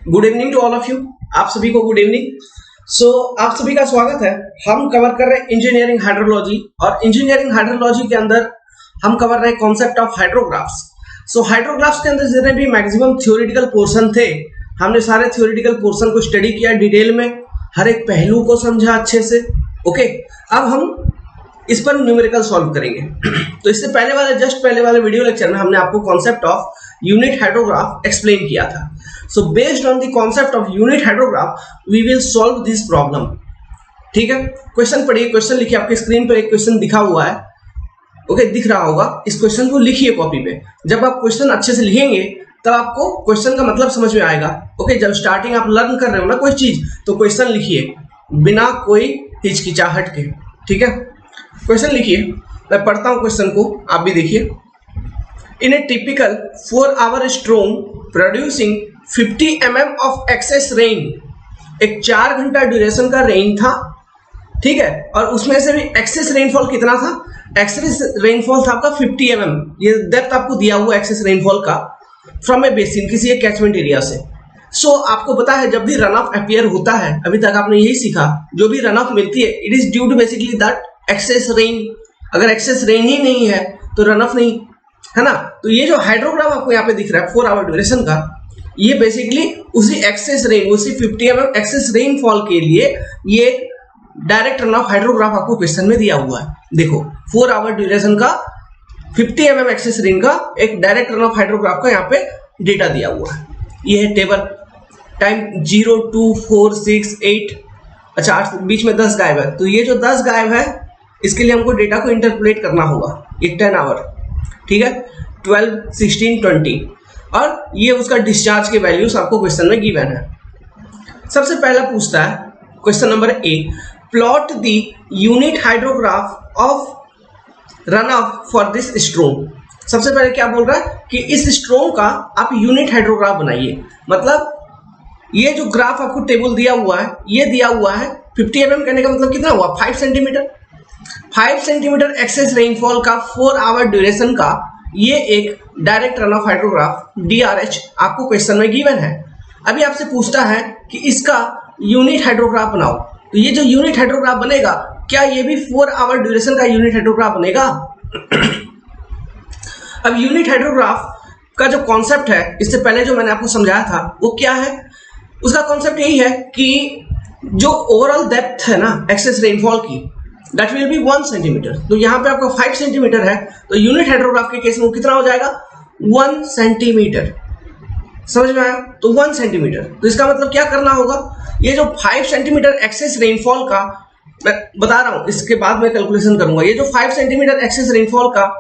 Good evening to all of you. आप सभी को गुड इवनिंग। आप सभी का स्वागत है। हम कवर कर रहे हैं इंजीनियरिंग हाइड्रोलॉजी और इंजीनियरिंग हाइड्रोलॉजी के अंदर हम कवर रहे कॉन्सेप्ट ऑफ हाइड्रोग्राफ्स। हाइड्रोग्राफ्स के अंदर जितने भी मैक्सिमम थ्योरेटिकल पोर्शन थे, हमने सारे थ्योरेटिकल पोर्शन को स्टडी किया डिटेल में, हर एक पहलू को समझा अच्छे से। ओके, अब हम इस पर न्यूमेरिकल सॉल्व करेंगे। तो इससे पहले वाले वीडियो लेक्चर में हमने आपको concept of unit hydrograph explain किया था। So based on the concept of unit hydrograph we will solve this problem. ठीक है, क्वेश्चन पढ़िए, क्वेश्चन लिखिए। आपके स्क्रीन पर एक क्वेश्चन दिखा हुआ है, ओके, दिख रहा होगा। इस क्वेश्चन को लिखिए कॉपी पे। जब आप क्वेश्चन अच्छे से लिखेंगे तब आपको क्वेश्चन का मतलब समझ में आएगा। ओके, जब स्टार्टिंग आप लर्न कर रहे हो ना कोई चीज, तो क्वेश्चन लिखिए बिना कोई हिचकिचाहट के। ठीक है, क्वेश्चन लिखिए। मैं पढ़ता हूं क्वेश्चन को, आप भी देखिए। In a typical 4 hour storm producing 50 mm of excess rain, एक 4 घंटा ड्यूरेशन का रेन था। ठीक है, और उसमें से भी एक्सेस रेनफॉल कितना था? एक्सेस रेनफॉल था आपका 50 mm। ये डेप्थ आपको दिया हुआ एक्सेस रेनफॉल का फ्रॉम ए बेसिन, किसी एक कैचमेंट एरिया से। आपको पता है जब भी रन ऑफ अपीयर होता है, अभी तक आपने यही सीखा, जो भी रन ऑफ मिलती है it is due to basically that excess rain. अगर एक्सेस रेन ही नहीं है तो रन ऑफ नहीं है ना। तो ये जो हाइड्रोग्राफ आपको यहाँ पे दिख रहा है 4 आवर ड्यूरेशन का, ये बेसिकली उसी एक्सेस रेन, उसी 50 mm एक्सेस रेनफॉल के लिए ये डायरेक्ट रन ऑफ हाइड्रोग्राफ आपको क्वेश्चन में दिया हुआ है। देखो 4 आवर ड्यूरेशन का 50 mm एक्सेस रेन का एक डायरेक्ट रन ऑफ हाइड्रोग्राफ का यहाँ पे डेटा दिया हुआ है। ये है टेबल। टाइम 0, 2, 4, 6, 8, अच्छा बीच में 10 गायब है, तो ये जो 10 गायब है इसके लिए हमको डेटा को इंटरपोलेट करना होगा। एक 10 आवर, ठीक है, 12, 16, 20, और ये उसका डिस्चार्ज के वैल्यूज आपको क्वेश्चन में गिवन है। सबसे पहला पूछता है question number A, plot the unit hydrograph of run of for this स्ट्रोम। सबसे पहले क्या बोल रहा है कि इस स्ट्रोम का आप यूनिट हाइड्रोग्राफ बनाइए। मतलब ये जो ग्राफ आपको टेबल दिया हुआ है, ये दिया हुआ है 50 mm करने का मतलब कितना हुआ? 5 सेंटीमीटर। 5 सेंटीमीटर एक्सेस रेनफॉल का 4 आवर ड्यूरेशन का ये एक direct run of hydrograph DRH आपको क्वेश्चन में गिवन है। अभी आपसे पूछता है कि इसका यूनिट हाइड्रोग्राफ बनाओ। तो ये जो यूनिट हाइड्रोग्राफ बनेगा, क्या ये भी 4 आवर ड्यूरेशन का यूनिट हाइड्रोग्राफ बनेगा? अब यूनिट हाइड्रोग्राफ का जो कॉन्सेप्ट है, इससे पहले जो मैंने आपको समझाया था वो क्या है? उसका कॉन्सेप्ट यही है कि जो ओवरऑल डेप्थ है ना एक्सेस रेनफॉल की, दैट विल बी 1 सेंटीमीटर। तो यहाँ पे आपका 5 सेंटीमीटर है, तो यूनिट हाइड्रोग्राफ के केस में कितना हो जाएगा? 1 सेंटीमीटर। समझ में आया? तो 1 सेंटीमीटर। तो इसका मतलब क्या करना होगा? ये जो 5 सेंटीमीटर एक्सेस रेनफॉल का, मैं बता रहा हूं, इसके बाद मैं कैलकुलेशन करूंगा। ये जो 5 सेंटीमीटर एक्सेस रेनफॉल का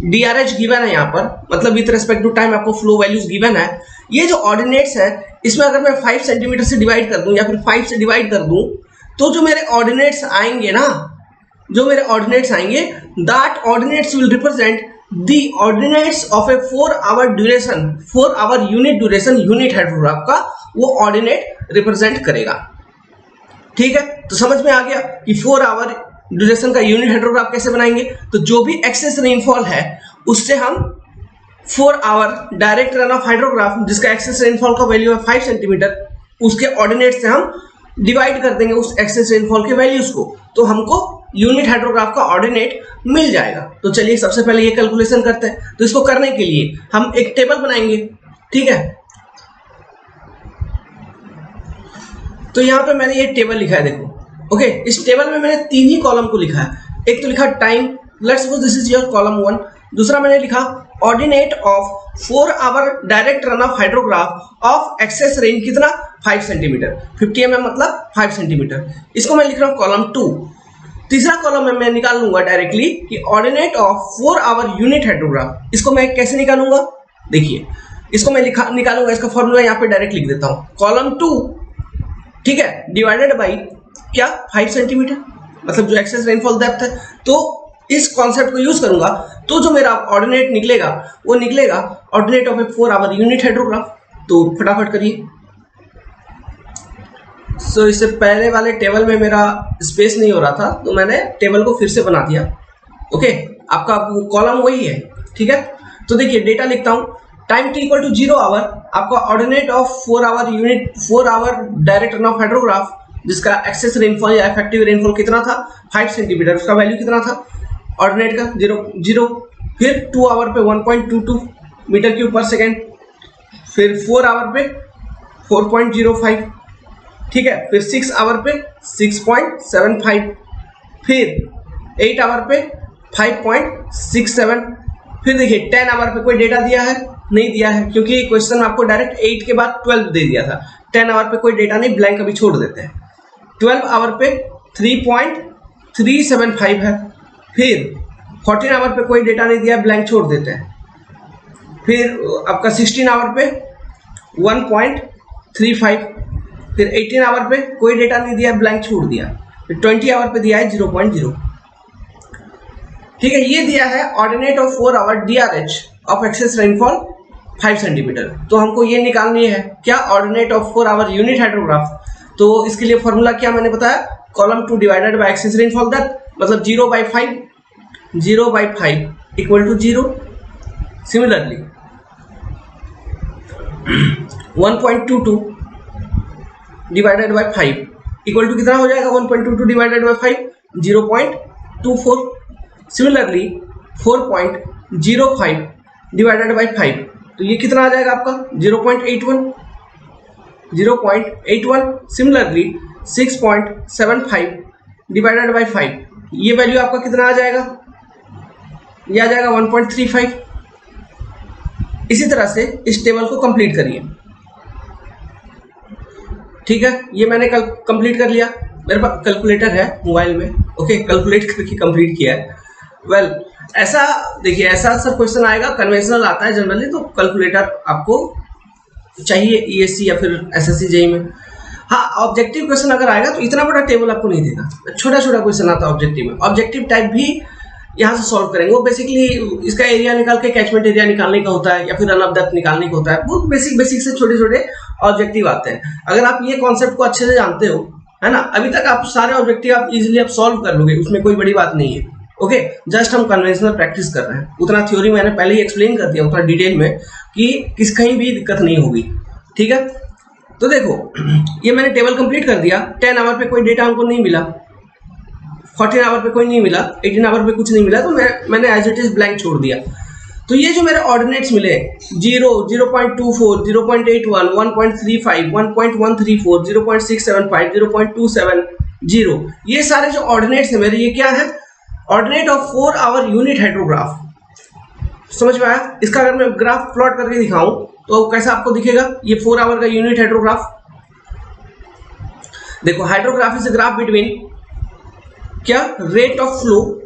DRH गिवन है यहाँ पर, मतलब विथ रेस्पेक्ट टू टाइम आपको फ्लो वैल्यूज गिवन है। ये जो ऑर्डिनेट्स है, इसमें अगर मैं 5 सेंटीमीटर से डिवाइड कर दूं या फिर 5 से डिवाइड कर दूं, तो जो मेरे ऑर्डिनेट्स आएंगे ना, जो मेरे ऑर्डिनेट्स आएंगे, that ordinates will represent the ordinates of a 4 hour duration, 4 hour unit duration unit hydrograph का वो ऑर्डिनेट रिप्रेजेंट करेगा। ठीक है, तो समझ में आ गया कि 4 आवर ड्यूरेशन का यूनिट हाइड्रोग्राफ कैसे बनाएंगे। तो जो भी एक्सेस रेनफॉल है उससे हम 4 hour direct run of hydrograph, जिसका एक्सेस रेनफॉल का वैल्यू है 5 सेंटीमीटर, उसके ऑर्डिनेट से हम डिवाइड कर देंगे उस एक्सेस रेनफॉल के वैल्यूज को, तो हमको यूनिट हाइड्रोग्राफ का ऑर्डिनेट मिल जाएगा। तो चलिए सबसे पहले ये कैलकुलेशन करते हैं। तो इसको करने के लिए हम एक टेबल बनाएंगे। ठीक है, तो यहां पे मैंने ये टेबल लिखा है, देखो। ओके, इस टेबल में मैंने 3 ही कॉलम को लिखा है। एक तो लिखा time, let's suppose this is your column 1। दूसरा मैंने लिखा ordinate of 4 hour direct run of hydrograph of excess rain, कितना? 5 सेंटीमीटर। 50 mm मतलब 5 सेंटीमीटर। इसको मैं लिख रहा हूं कॉलम 2। तीसरा कॉलम में मैं निकाल लूंगा डायरेक्टली कि ordinate of 4 hour unit hydrograph. इसको मैं कैसे निकालूंगा? देखिए, इसको मैं निकालूंगा, इसका फॉर्मूला यहाँ पे डायरेक्ट लिख देता हूं। कॉलम 2, ठीक है, डिवाइडेड बाई क्या? 5 सेंटीमीटर, मतलब जो एक्सेस रेनफॉल डेप्थ है। तो इस कॉन्सेप्ट को यूज करूंगा, तो जो मेरा ऑर्डिनेट निकलेगा वो निकलेगा ordinate of a 4 hour unit hydrograph. तो फटाफट करिए। इससे पहले वाले टेबल में मेरा स्पेस नहीं हो रहा था, तो मैंने टेबल को फिर से बना दिया। ओके, आपका कॉलम वही है। ठीक है, तो देखिए डेटा लिखता हूं। Time T equal to 0 hour, आपका ordinate of 4 hour unit 4 hour direct run of hydrograph जिसका एक्सेस रेनफॉल या इफेक्टिव रेनफॉल कितना था 5 सेंटीमीटर, उसका वैल्यू कितना था ऑर्डिनेट का 0। फिर 2 आवर पे 1.22 मीटर क्यूब पर सेकेंड, फिर 4 आवर पे 4.05, ठीक है, फिर 6 आवर पे 6.75, फिर 8 आवर पे 5.67, फिर देखिए 10 आवर पे कोई डेटा दिया है नहीं दिया है, क्योंकि क्वेश्चन आपको डायरेक्ट 8 के बाद 12 दे दिया था। 10 आवर पे कोई डेटा नहीं, ब्लैंक अभी छोड़ देते हैं। 12 आवर पे 3.375 है, फिर 14 आवर पे कोई डेटा नहीं दिया, ब्लैंक छोड़ देते हैं। फिर आपका 16 आवर पे 1.35, फिर 18 आवर पे कोई डेटा नहीं दिया, ब्लैंक छोड़ दिया। फिर 20 आवर पे दिया है 0.0, ठीक है। ये दिया है ordinate of 4 hour DRH of excess rainfall 5 centimetre. तो हमको ये निकालनी है क्या, ordinate of 4 hour unit hydrograph. तो इसके लिए फॉर्मूला क्या मैंने बताया, column 2 divided by excess rainfall that, मतलब 0/5 equal to 0। Similarly 1.22 divided by 5 equal to कितना हो जाएगा, 1.22 divided by 5 0.24। Similarly 4.05 divided by 5, तो ये कितना आ जाएगा आपका 0.81। सिमिलरली 6.75 डिवाइडेड बाय 5, ये वैल्यू आपका कितना आ जाएगा, ये आ जाएगा 1.35। इसी तरह से इस टेबल को कंप्लीट करिए, ठीक है। ये मैंने कल कंप्लीट कर लिया, मेरे पास कैलकुलेटर है मोबाइल में, ओके, कैलकुलेट करके कंप्लीट किया है। वेल ऐसा देखिए, ऐसा सर क्वेश्चन आएगा, कन्वेंशनल आता है जनरली, तो कैलकुलेटर आपको चाहिए ESC या फिर SSC JEE में। हाँ, ऑब्जेक्टिव क्वेश्चन अगर आएगा तो इतना बड़ा टेबल आपको नहीं देगा, छोटा छोटा क्वेश्चन आता है ऑब्जेक्टिव में। ऑब्जेक्टिव टाइप भी यहाँ से सॉल्व करेंगे, वो बेसिकली इसका एरिया निकाल के कैचमेंट एरिया निकालने का होता है या फिर रन ऑफ डेप्थ निकालने का होता है। बहुत बेसिक से छोटे छोटे ऑब्जेक्टिव आते हैं। अगर आप ये कॉन्सेप्ट को अच्छे से जानते हो, है ना, अभी तक आप सारे ऑब्जेक्टिव आप इजीली आप सॉल्व कर लोगे, उसमें कोई बड़ी बात नहीं है, ओके। जस्ट हम कन्वेंशनल प्रैक्टिस कर रहे हैं, उतना थ्योरी मैंने पहले ही एक्सप्लेन कर दिया उतना डिटेल में कि कहीं भी दिक्कत नहीं होगी, ठीक है। तो देखो ये मैंने टेबल कंप्लीट कर दिया। 10 आवर पे कोई डेटा हमको नहीं मिला, 14 आवर पे कोई नहीं मिला, 18 आवर पे कुछ नहीं मिला, तो मैंने एज इट इज ब्लैंक छोड़ दिया। तो ये जो मेरे ऑर्डिनेट्स मिले 0, 0.24, 0.81, 1.35, 1.134, 0.675, 0.270, ये सारे जो ऑर्डिनेट्स हैं मेरे, ये क्या है, ordinate of 4 hour unit hydrograph. समझ में आया? इसका अगर मैं ग्राफ प्लॉट करके दिखाऊं तो कैसा आपको दिखेगा, ये 4 आवर का यूनिट हाइड्रोग्राफ। देखो हाइड्रोग्राफ इज ग्राफ बिटवीन क्या, रेट ऑफ फ्लो,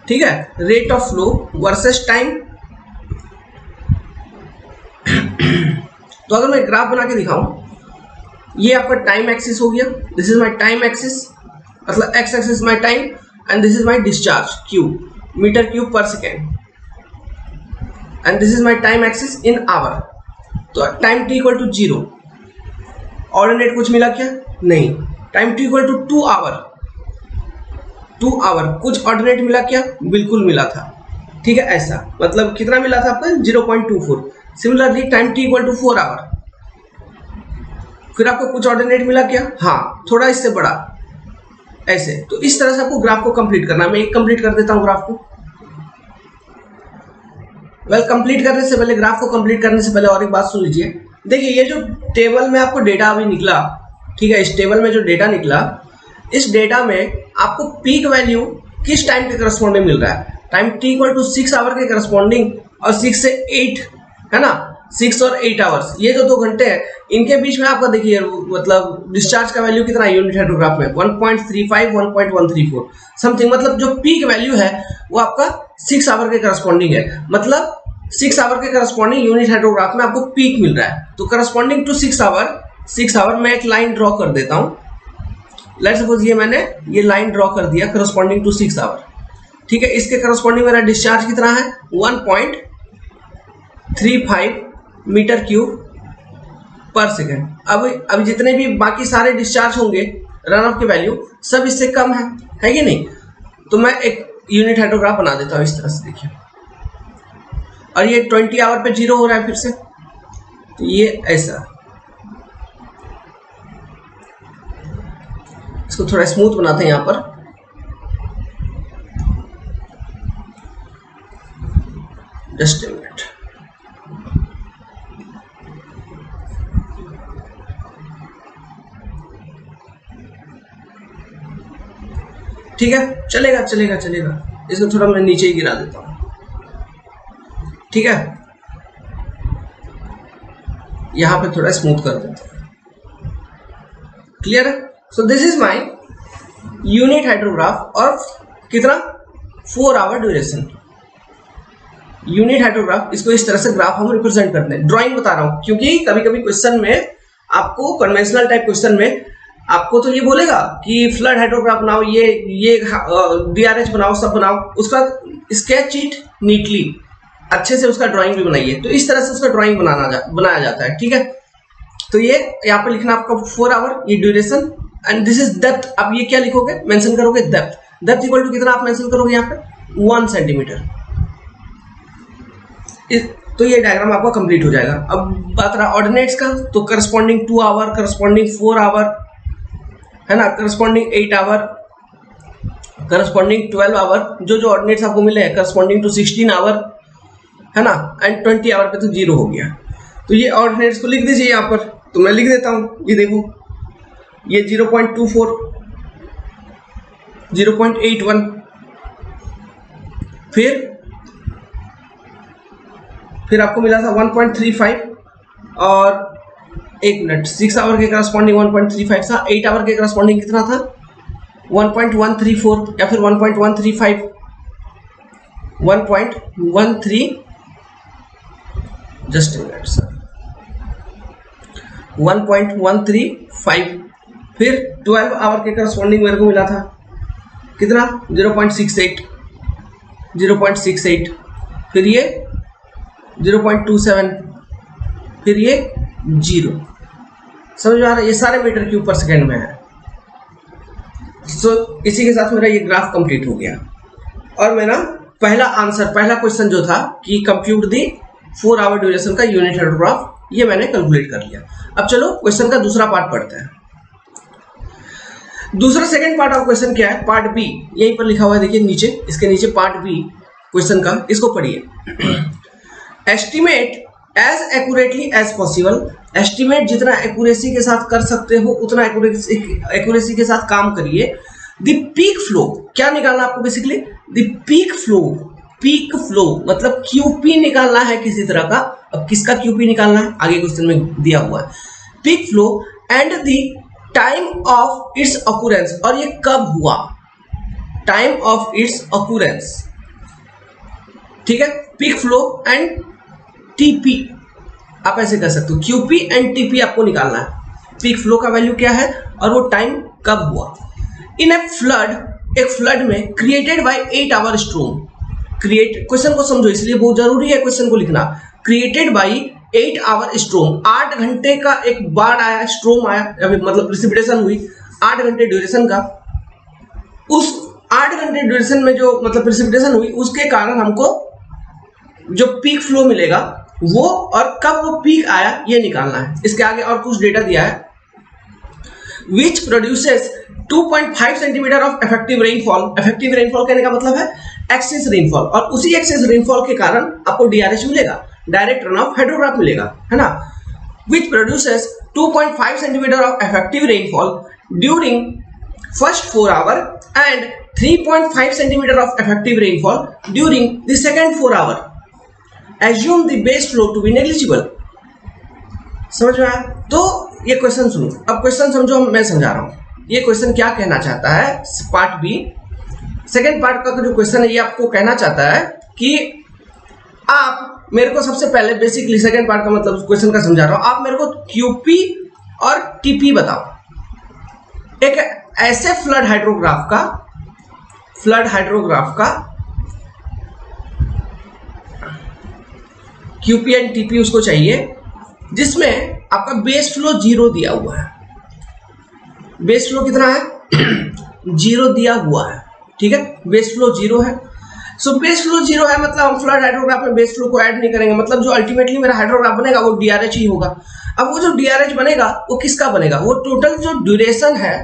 ठीक है, rate of flow versus time. तो अगर मैं ग्राफ बना के दिखाऊं, ये आपका टाइम एक्सिस हो गया, this is my time axis, मतलब x axis my time and this is my discharge Q, metre cube per second, and this is my time axis in hour. तो time t equal to 0, ordinate कुछ मिला क्या, नहीं। Time t equal to 2 hour, कुछ ordinate मिला क्या, बिल्कुल मिला था, ठीक है। ऐसा मतलब कितना मिला था आपका 0.24। Similarly time t equal to 4 hour, फिर आपको कुछ ऑर्डिनेट मिला क्या, हाँ, थोड़ा इससे बड़ा, ऐसे। तो इस तरह से आपको ग्राफ को कंप्लीट करना है। मैं एक कंप्लीट कर देता हूं ग्राफ को। कंप्लीट करने से पहले, ग्राफ को कंप्लीट करने से पहले और एक बात सुन लीजिए। देखिए ये जो टेबल में आपको डेटा अभी निकला, ठीक है, इस टेबल में जो डेटा निकला, इस डेटा में आपको पीक वैल्यू किस टाइम के करस्पॉन्डिंग मिल रहा है, time t equal to 6 hour के करस्पॉन्डिंग, और 6 से 8 है ना, 6 और 8 आवर्स, ये जो 2 घंटे हैं, इनके बीच में आपका देखिए मतलब डिस्चार्ज का वैल्यू कितना है यूनिट हाइड्रोग्राफ में, 1.35, 1.134 समथिंग। मतलब जो पीक वैल्यू है वो आपका 6 आवर के करस्पॉन्डिंग है, मतलब 6 आवर के करस्पॉन्डिंग यूनिट हाइड्रोग्राफ में आपको पीक मिल रहा है। तो करस्पॉन्डिंग टू 6 आवर मैं एक लाइन ड्रॉ कर देता हूं। लेट्स सपोज ये मैंने ये लाइन ड्रॉ कर दिया करस्पॉन्डिंग टू 6 आवर, ठीक है। इसके करस्पॉन्डिंग मेरा डिस्चार्ज कितना है 1.35 मीटर क्यूब पर सेकेंड। अब जितने भी बाकी सारे डिस्चार्ज होंगे रन ऑफ की वैल्यू सब इससे कम है कि नहीं। तो मैं एक यूनिट हाइड्रोग्राफ बना देता हूं इस तरह से। देखिए और ये 20 आवर पे 0 हो रहा है फिर से, तो ये ऐसा। इसको थोड़ा स्मूथ बनाते हैं यहां पर। Just a minute. ठीक है, चलेगा चलेगा चलेगा। इसको थोड़ा मैं नीचे ही गिरा देता हूं, ठीक है। यहां पे थोड़ा स्मूथ कर देते हैं। क्लियर है? So this is my unit hydrograph और कितना 4 आवर ड्यूरेशन। यूनिट हाइड्रोग्राफ, इसको इस तरह से ग्राफ हम रिप्रेजेंट करते हैं। ड्राइंग बता रहा हूं क्योंकि कभी कभी क्वेश्चन में आपको कन्वेंशनल टाइप क्वेश्चन में आपको तो ये बोलेगा कि फ्लड हाइड्रोग्राफ बनाओ, ये डीआरएच बनाओ, सब बनाओ, उसका स्केच शीट नीटली अच्छे से उसका ड्राइंग भी बनाइए। तो इस तरह से उसका ड्राइंग बनाया जाता है, ठीक है। तो ये यहाँ पे लिखना आपका 4 आवर, ये duration and this is depth. आप ये क्या लिखोगे, मेंशन करोगे डेप्थ। डेप्थ इक्वल टू कितना आप मेंशन करोगे यहाँ पे 1 सेंटीमीटर। तो ये डायग्राम आपका कंप्लीट हो जाएगा। अब बात रहा ऑर्डिनेट्स का, तो करस्पॉन्डिंग 2 आवर, करस्पॉन्डिंग 4 आवर, है ना, करस्पॉन्डिंग 8 आवर, करस्पॉन्डिंग 12 आवर, जो ऑर्डिनेट्स आपको मिले हैं, करस्पॉन्डिंग टू 16 आवर, है ना, एंड 20 आवर पे तो 0 हो गया। तो ये ऑर्डिनेट्स को लिख दीजिए यहाँ पर। तो मैं लिख देता हूं, ये देखो, ये 0.24, 0.81, फिर आपको मिला था 1.35 और 1 मिनट 6 आवर के करस्पॉन्डिंग 1.35 था, 8 आवर के करस्पॉन्डिंग कितना था 1.134 या फिर 1.135, 1.13, जस्ट a minute सर, 1.135। फिर 12 आवर के करस्पॉन्डिंग मेरे को मिला था कितना 0.68, 0.68, फिर ये 0.27, फिर ये 0। समझ में आ रहा है? ये सारे मीटर क्यूब पर सेकेंड में है। इसी के साथ मेरा ये ग्राफ कंप्लीट हो गया और मेरा पहला आंसर, पहला क्वेश्चन जो था कि कंप्यूट दी 4 आवर ड्यूरेशन का यूनिट हाइड्रोग्राफ, ये मैंने कैलकुलेट कर लिया। अब चलो क्वेश्चन का दूसरा पार्ट पढ़ते हैं। दूसरा सेकंड पार्ट ऑफ क्वेश्चन क्या है, पार्ट बी, यहीं पर लिखा हुआ है, देखिए नीचे, इसके नीचे पार्ट बी क्वेश्चन का, इसको पढ़िए। Estimate as accurately as possible, estimate जितना एक्यूरेसी के साथ कर सकते हो उतना एक्यूरेसी के साथ काम करिए। द पीक फ्लो, क्या निकालना आपको बेसिकली, द पीक फ्लो मतलब क्यूपी निकालना है किसी तरह का। अब किसका क्यूपी निकालना है आगे क्वेश्चन में दिया हुआ है। Peak flow and the time of its occurrence, और ये कब हुआ, टाइम ऑफ इट्स ऑकुरेंस, ठीक है। पीक फ्लो एंड टीपी, आप ऐसे कर सकते हो, क्यूपी एंड टीपी आपको निकालना है। पीक फ्लो का वैल्यू क्या है और वो टाइम कब हुआ। इन ए फ्लड, एक फ्लड में created by 8 hour storm, question को समझो इसलिए बहुत जरूरी है क्वेश्चन को लिखना। क्रिएटेड बाय 8 आवर स्ट्रोम, 8 घंटे का एक बाढ़ आया, स्ट्रोम आया, मतलब प्रेसिपिटेशन हुई 8 घंटे ड्यूरेशन का। उस 8 घंटे ड्यूरेशन में जो मतलब प्रेसिपिटेशन हुई उसके कारण हमको जो पीक फ्लो मिलेगा वो, और कब वो पीक आया ये निकालना है। इसके आगे और कुछ डेटा दिया है, विच produces 2.5 centimetre of effective rainfall. Effective rainfall कहने का मतलब है एक्सेस रेनफॉल, और उसी एक्सेस रेनफॉल के कारण आपको डीआरएच मिलेगा, डायरेक्ट रन ऑफ हाइड्रोग्राफ मिलेगा, है ना। Which produces 2.5 centimetre of effective rainfall during first 4 hour and 3.5 centimetre of effective rainfall during the second 4 hour. Assume the base flow to be negligible। समझ में आया? तो ये क्वेश्चन सुनो, अब क्वेश्चन समझो, मैं समझा रहा हूं ये क्वेश्चन क्या कहना चाहता है। पार्ट बी सेकेंड पार्ट का जो क्वेश्चन है ये आपको कहना चाहता है कि आप मेरे को सबसे पहले बेसिकली सेकेंड पार्ट का मतलब क्वेश्चन का समझा रहा हूं, आप मेरे को क्यूपी और टीपी बताओ। एक ऐसे फ्लड हाइड्रोग्राफ का क्यूपी एंड टीपी उसको चाहिए जिसमें आपका बेस फ्लो 0 दिया हुआ है। बेस फ्लो कितना है 0 दिया हुआ है, ठीक है, बेस फ्लो 0 है। सो बेस फ्लो 0 है, मतलब हम फ्लड हाइड्रोग्राफ में बेस फ्लो को ऐड नहीं करेंगे, मतलब जो अल्टीमेटली मेरा हाइड्रोग्राफ बनेगा वो DRH ही होगा। अब वो जो DRH बनेगा वो किसका बनेगा, वो टोटल जो ड्यूरेशन है,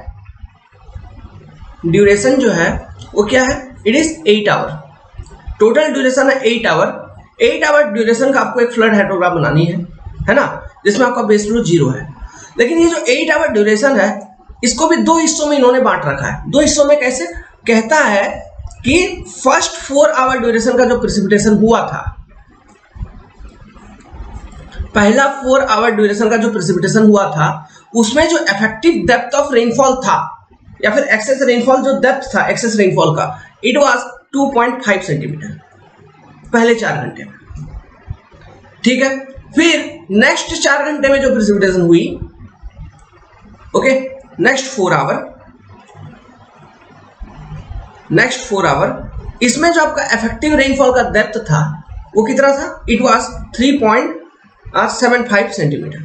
ड्यूरेशन जो है वो क्या है, it is 8 hour. Total duration है 8 आवर। 8 आवर ड्यूरेशन का आपको एक फ्लड हाइड्रोग्राफ बनानी है ना, जिसमें आपका बेस फ्लो 0 है। लेकिन ये जो 8 आवर ड्यूरेशन है इसको भी 2 हिस्सों में इन्होंने बांट रखा है। 2 हिस्सों में कैसे, कहता है कि फर्स्ट 4 आवर ड्यूरेशन का जो प्रेसिपिटेशन हुआ था, पहला 4 आवर ड्यूरेशन का जो प्रेसिपिटेशन हुआ था उसमें जो इफेक्टिव डेप्थ ऑफ रेनफॉल था या फिर एक्सेस रेनफॉल जो डेप्थ था एक्सेस रेनफॉल का, इट वाज 2.5 सेंटीमीटर पहले 4 घंटे में। ठीक है, फिर नेक्स्ट 4 घंटे में जो प्रेसिपिटेशन हुई, ओके, नेक्स्ट 4 आवर, इसमें जो आपका इफेक्टिव रेनफॉल का डेप्थ था वो कितना था, इट वाज 3.75 सेंटीमीटर।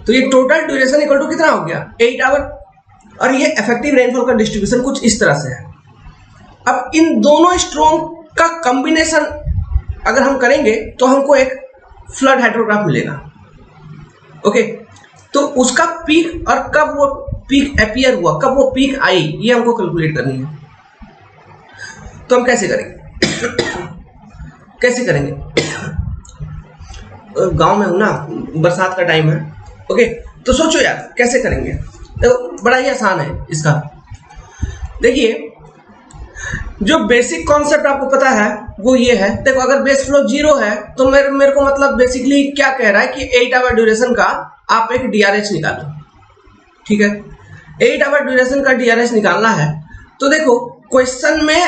तो ये टोटल ड्यूरेशन इक्वल टू कितना हो गया, 8 आवर। और ये इफेक्टिव रेनफॉल का डिस्ट्रीब्यूशन कुछ इस तरह से है। अब इन दोनों स्ट्रोम का कॉम्बिनेशन अगर हम करेंगे तो हमको एक फ्लड हाइड्रोग्राफ मिलेगा। ओके, तो उसका पीक और कब वो पीक अपीयर हुआ, कब वो पीक आई, ये हमको कैलकुलेट करनी है। तो हम कैसे करेंगे गांव में हूं ना, बरसात का टाइम है। ओके, तो सोचो यार कैसे करेंगे, तो बड़ा ही आसान है इसका। देखिए, जो बेसिक कॉन्सेप्ट आपको पता है वो ये है, देखो अगर बेस फ्लो 0 है तो मेरे को मतलब बेसिकली क्या कह रहा है कि 8 आवर ड्यूरेशन का आप एक DRH निकालो। ठीक है, 8 आवर ड्यूरेशन का DRH निकालना है। तो देखो क्वेश्चन में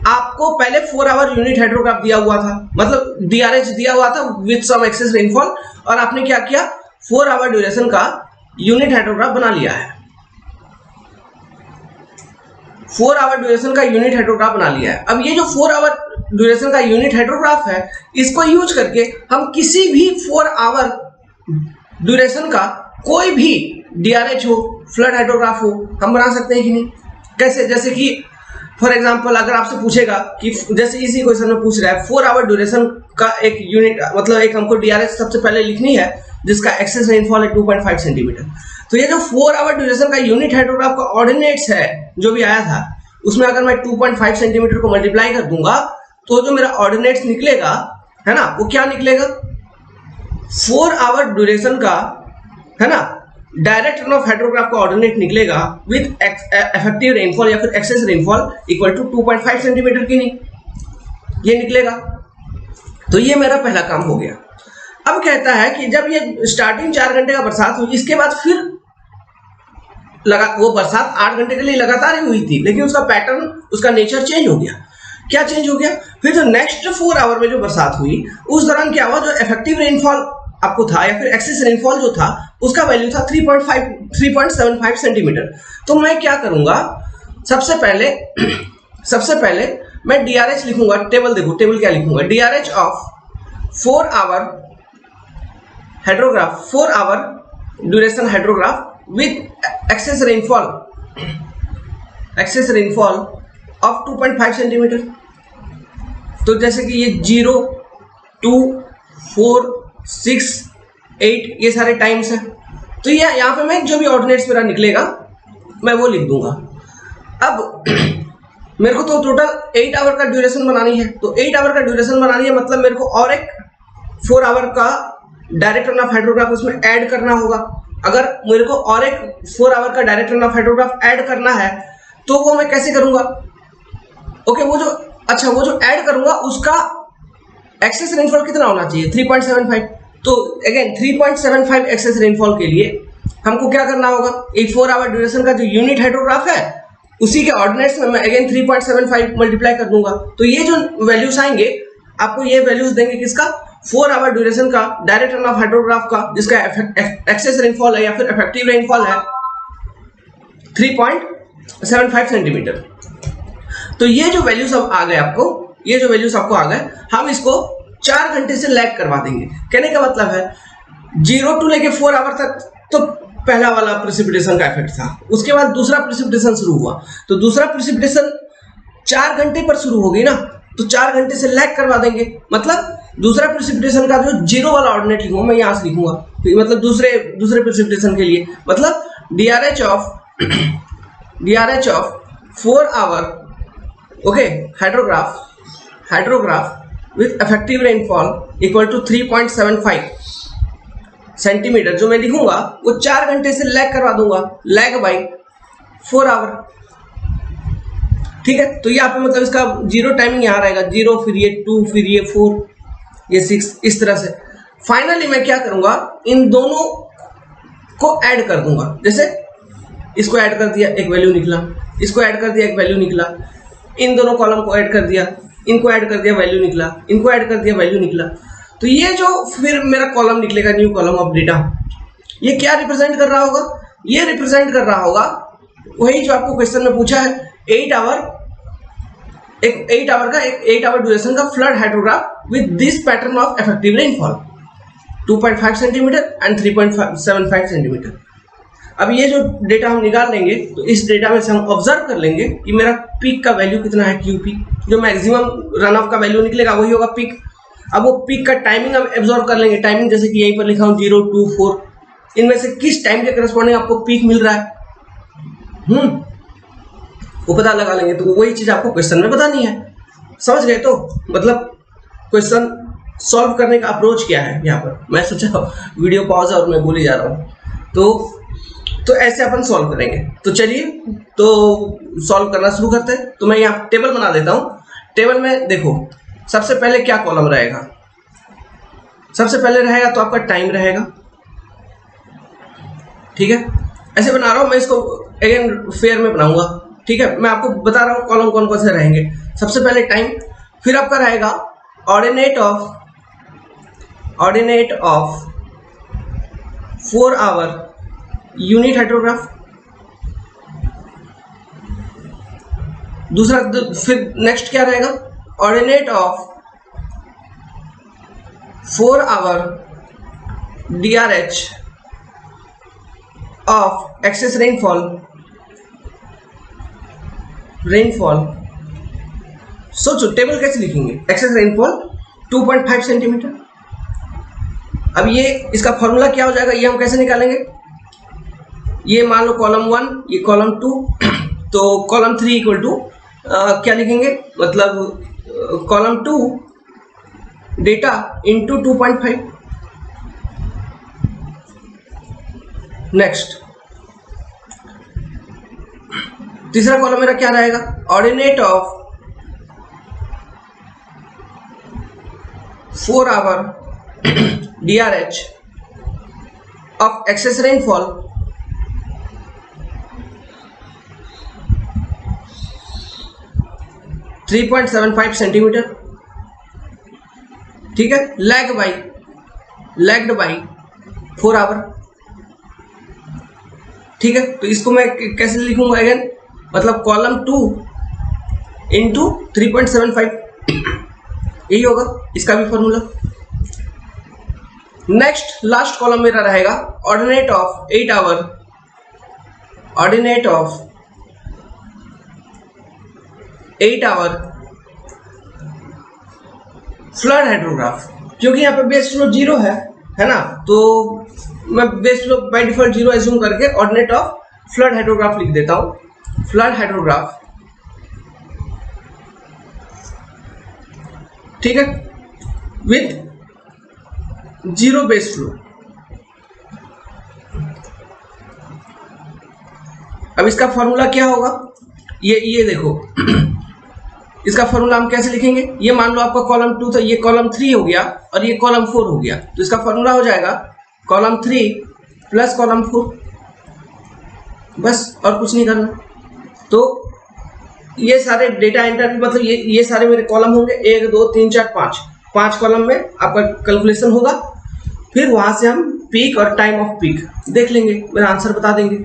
आपको पहले 4 आवर यूनिट हाइड्रोग्राफ दिया हुआ था, मतलब DRH दिया हुआ था विद सम एक्सेस रेनफॉल, और आपने क्या किया, 4 आवर ड्यूरेशन का यूनिट हाइड्रोग्राफ बना लिया है। 4 आवर ड्यूरेशन का यूनिट हाइड्रोग्राफ बना लिया है। अब ये जो 4 आवर ड्यूरेशन का यूनिट हाइड्रोग्राफ है, इसको यूज करके हम किसी भी 4 आवर ड्यूरेशन का कोई भी DRH हो, फ्लड हाइड्रोग्राफ हो, हम बना सकते हैं कि नहीं। कैसे, जैसे कि फॉर एग्जांपल अगर आपसे पूछेगा कि जैसे इसी क्वेश्चन में पूछ रहा है 4 आवर ड्यूरेशन का एक यूनिट, मतलब एक हमको DRH सबसे पहले लिखनी है जिसका एक्सेस रेनफॉल है 2.5 सेंटीमीटर। तो ये जो 4 आवर ड्यूरेशन का यूनिट हाइड्रोग्राफ का ऑर्डिनेट्स है जो भी आया था, उसमें अगर मैं 2.5 सेंटीमीटर को मल्टीप्लाई कर दूंगा तो जो मेरा ऑर्डिनेट्स निकलेगा है ना, वो क्या निकलेगा, 4 आवर ड्यूरेशन का है ना डायरेक्ट रन ऑफ हाइड्रोग्राफ का ऑर्डिनेट निकलेगा विद इफेक्टिव रेनफॉल या फिर excess rainfall equal to 2.5 centimetre की नहीं, ये निकलेगा। तो ये मेरा पहला काम हो गया। अब कहता है कि जब ये स्टार्टिंग 4 घंटे का बरसात हुई, इसके बाद फिर वो बरसात 8 घंटे के लिए लगातार ही हुई थी, लेकिन उसका पैटर्न, उसका नेचर चेंज हो गया। क्या चेंज हो गया, फिर जो नेक्स्ट 4 आवर में जो बरसात हुई उस दौरान क्या हुआ, जो इफेक्टिव रेनफॉल आपको था या फिर एक्सेस रेनफॉल जो था उसका वैल्यू था 3.75 सेंटीमीटर। तो मैं क्या करूंगा, सबसे पहले मैं DRH लिखूंगा। टेबल देखो, टेबल क्या लिखूंगा, DRH of 4 hour hydrograph, 4 hour duration hydrograph with excess rainfall of 2.5 centimetre. तो जैसे कि ये 0, 2, 4, 6, 8 ये सारे टाइम्स हैं। तो ये यहाँ पे मैं जो भी ऑर्डिनेट्स मेरा निकलेगा मैं वो लिख दूंगा। अब मेरे को तो टोटल 8 आवर का ड्यूरेशन बनानी है, तो 8 आवर का ड्यूरेशन बनानी है मतलब मेरे को और एक 4 आवर का डायरेक्ट रन ऑफ हाइड्रोग्राफ उसमें ऐड करना होगा। अगर मेरे को और एक 4 आवर का direct run of hydrograph add करना है तो वो मैं कैसे करूंगा, ओके, वो जो ऐड करूंगा उसका एक्सेस रेनफॉल कितना होना चाहिए, 3.75। तो अगेन 3.75 एक्सेस रेनफॉल के लिए हमको क्या करना होगा, एक 4 आवर ड्यूरेशन का जो यूनिट हाइड्रोग्राफ है उसी के ऑर्डिनेट्स में मैं अगेन 3.75 मल्टीप्लाई कर दूंगा। तो ये जो वैल्यूज आएंगे आपको ये वैल्यूज देंगे किसका, 4 आवर ड्यूरेशन का डायरेक्ट रन ऑफ हाइड्रोग्राफ का जिसका एक्सेस रेनफॉल है या फिर इफेक्टिव रेनफॉल है 3.75 सेंटीमीटर। तो ये जो वैल्यूज अब आ गए आपको, ये जो वैल्यूज आपको आ गए, हम इसको 4 घंटे से लैग करवा देंगे। कहने का मतलब है 0 टू लेके 4 आवर तक तो पहला वाला प्रेसिपिटेशन का इफेक्ट था, उसके बाद दूसरा प्रेसिपिटेशन शुरू हुआ। तो दूसरा प्रेसिपिटेशन 4 घंटे पर शुरू होगी ना, तो 4 घंटे से लैग करवा देंगे। मतलब दूसरा प्रेसिपिटेशन का जो जीरो वाला ऑर्डिनेट लिखूंगा मैं यहाँ से लिखूंगा, मतलब दूसरे प्रेसिपिटेशन के लिए, मतलब DRH of 4 hour okay hydrograph with effective rainfall equal to 3.75 centimetre जो मैं लिखूंगा वो 4 घंटे से लैग करवा दूंगा, लैग बाई 4 आवर। ठीक है, तो यहाँ पे मतलब इसका जीरो टाइमिंग यहाँ रहेगा, 0 फिर ये 2 फिर ये 4 ये 6 इस तरह से। फाइनली मैं क्या करूंगा, इन दोनों को ऐड कर दूंगा। जैसे इसको ऐड कर दिया एक वैल्यू निकला, इसको ऐड कर दिया एक वैल्यू निकला, इन दोनों कॉलम को ऐड कर दिया, इनको ऐड कर दिया वैल्यू निकला, इनको ऐड कर दिया वैल्यू निकला। तो ये जो फिर मेरा कॉलम निकलेगा न्यू कॉलम ऑफ डेटा, ये क्या रिप्रेजेंट कर रहा होगा, ये रिप्रेजेंट कर रहा होगा वही जो आपको क्वेश्चन में पूछा है, 8 आवर ड्यूरेशन का flood hydrograph with this pattern of effective rainfall 2.5 centimetre and 3.75 centimetre. अब ये जो डेटा हम निकाल लेंगे तो इस डेटा में से हम ऑब्जर्व कर लेंगे कि मेरा पीक का वैल्यू कितना है, क्यू पीक, जो मैक्सिमम रन ऑफ का वैल्यू निकलेगा वही होगा पीक। अब वो पीक का टाइमिंग हम एब्जॉर्व कर लेंगे, टाइमिंग जैसे कि यहीं पर लिखा हूं 0, 2, 4, इनमें से किस टाइम के करस्पॉन्डिंग आपको पीक मिल रहा है, वो पता लगा लेंगे। तो वही चीज आपको क्वेश्चन में बतानी है, समझ गए? तो मतलब क्वेश्चन सॉल्व करने का अप्रोच क्या है यहाँ पर, मैं सोचा वीडियो पॉज और मैं बोले जा रहा हूँ, तो ऐसे अपन सॉल्व करेंगे। तो चलिए तो सॉल्व करना शुरू करते हैं। तो मैं यहाँ टेबल बना देता हूँ। टेबल में देखो सबसे पहले क्या कॉलम रहेगा, सबसे पहले रहेगा तो आपका टाइम रहेगा, ठीक है, ऐसे बना रहा हूँ मैं इसको, अगेन फेयर में बनाऊंगा, ठीक है, मैं आपको बता रहा हूँ कॉलम कौन कौन से रहेंगे। सबसे पहले टाइम, फिर आपका रहेगा ordinate of 4 hour unit hydrograph, दूसरा फिर नेक्स्ट क्या रहेगा, ordinate of 4 hour DRH of excess rainfall सोचो टेबल कैसे लिखेंगे, एक्सेस रेनफॉल 2.5 सेंटीमीटर। अब ये इसका फॉर्मूला क्या हो जाएगा, ये हम कैसे निकालेंगे, ये मान लो कॉलम 1 ये कॉलम 2, तो कॉलम 3 इक्वल टू क्या लिखेंगे, मतलब कॉलम 2 डेटा इंटू 2.5। नेक्स्ट तीसरा कॉलम मेरा क्या रहेगा, ordinate of 4 hour DRH of excess rainfall 3.75 centimetre, ठीक है, लैग्ड बाई 4 आवर, ठीक है। तो इसको मैं कैसे लिखूंगा अगेन, मतलब कॉलम 2 इंटू 3.75 यही होगा इसका भी फॉर्मूला। नेक्स्ट लास्ट कॉलम मेरा रहेगा ordinate of 8 hour flood hydrograph, क्योंकि यहाँ पे बेस फ्लो 0 है ना, तो मैं base flow by default 0 assume करके ऑर्डिनेट ऑफ फ्लड हाइड्रोग्राफ लिख देता हूँ, फ्लड हाइड्रोग्राफ, ठीक है, विथ 0 बेस फ्लो। अब इसका फॉर्मूला क्या होगा, ये देखो इसका फॉर्मूला हम कैसे लिखेंगे, ये मान लो आपका कॉलम 2 था, ये कॉलम 3 हो गया और ये कॉलम 4 हो गया, तो इसका फॉर्मूला हो जाएगा कॉलम 3 प्लस कॉलम 4, बस और कुछ नहीं करना। तो ये सारे डेटा एंटर, मतलब ये सारे मेरे कॉलम होंगे, 1 2 3 4 5 कॉलम में आपका कैलकुलेशन होगा, फिर वहां से हम पीक और टाइम ऑफ पीक देख लेंगे, मेरा आंसर बता देंगे।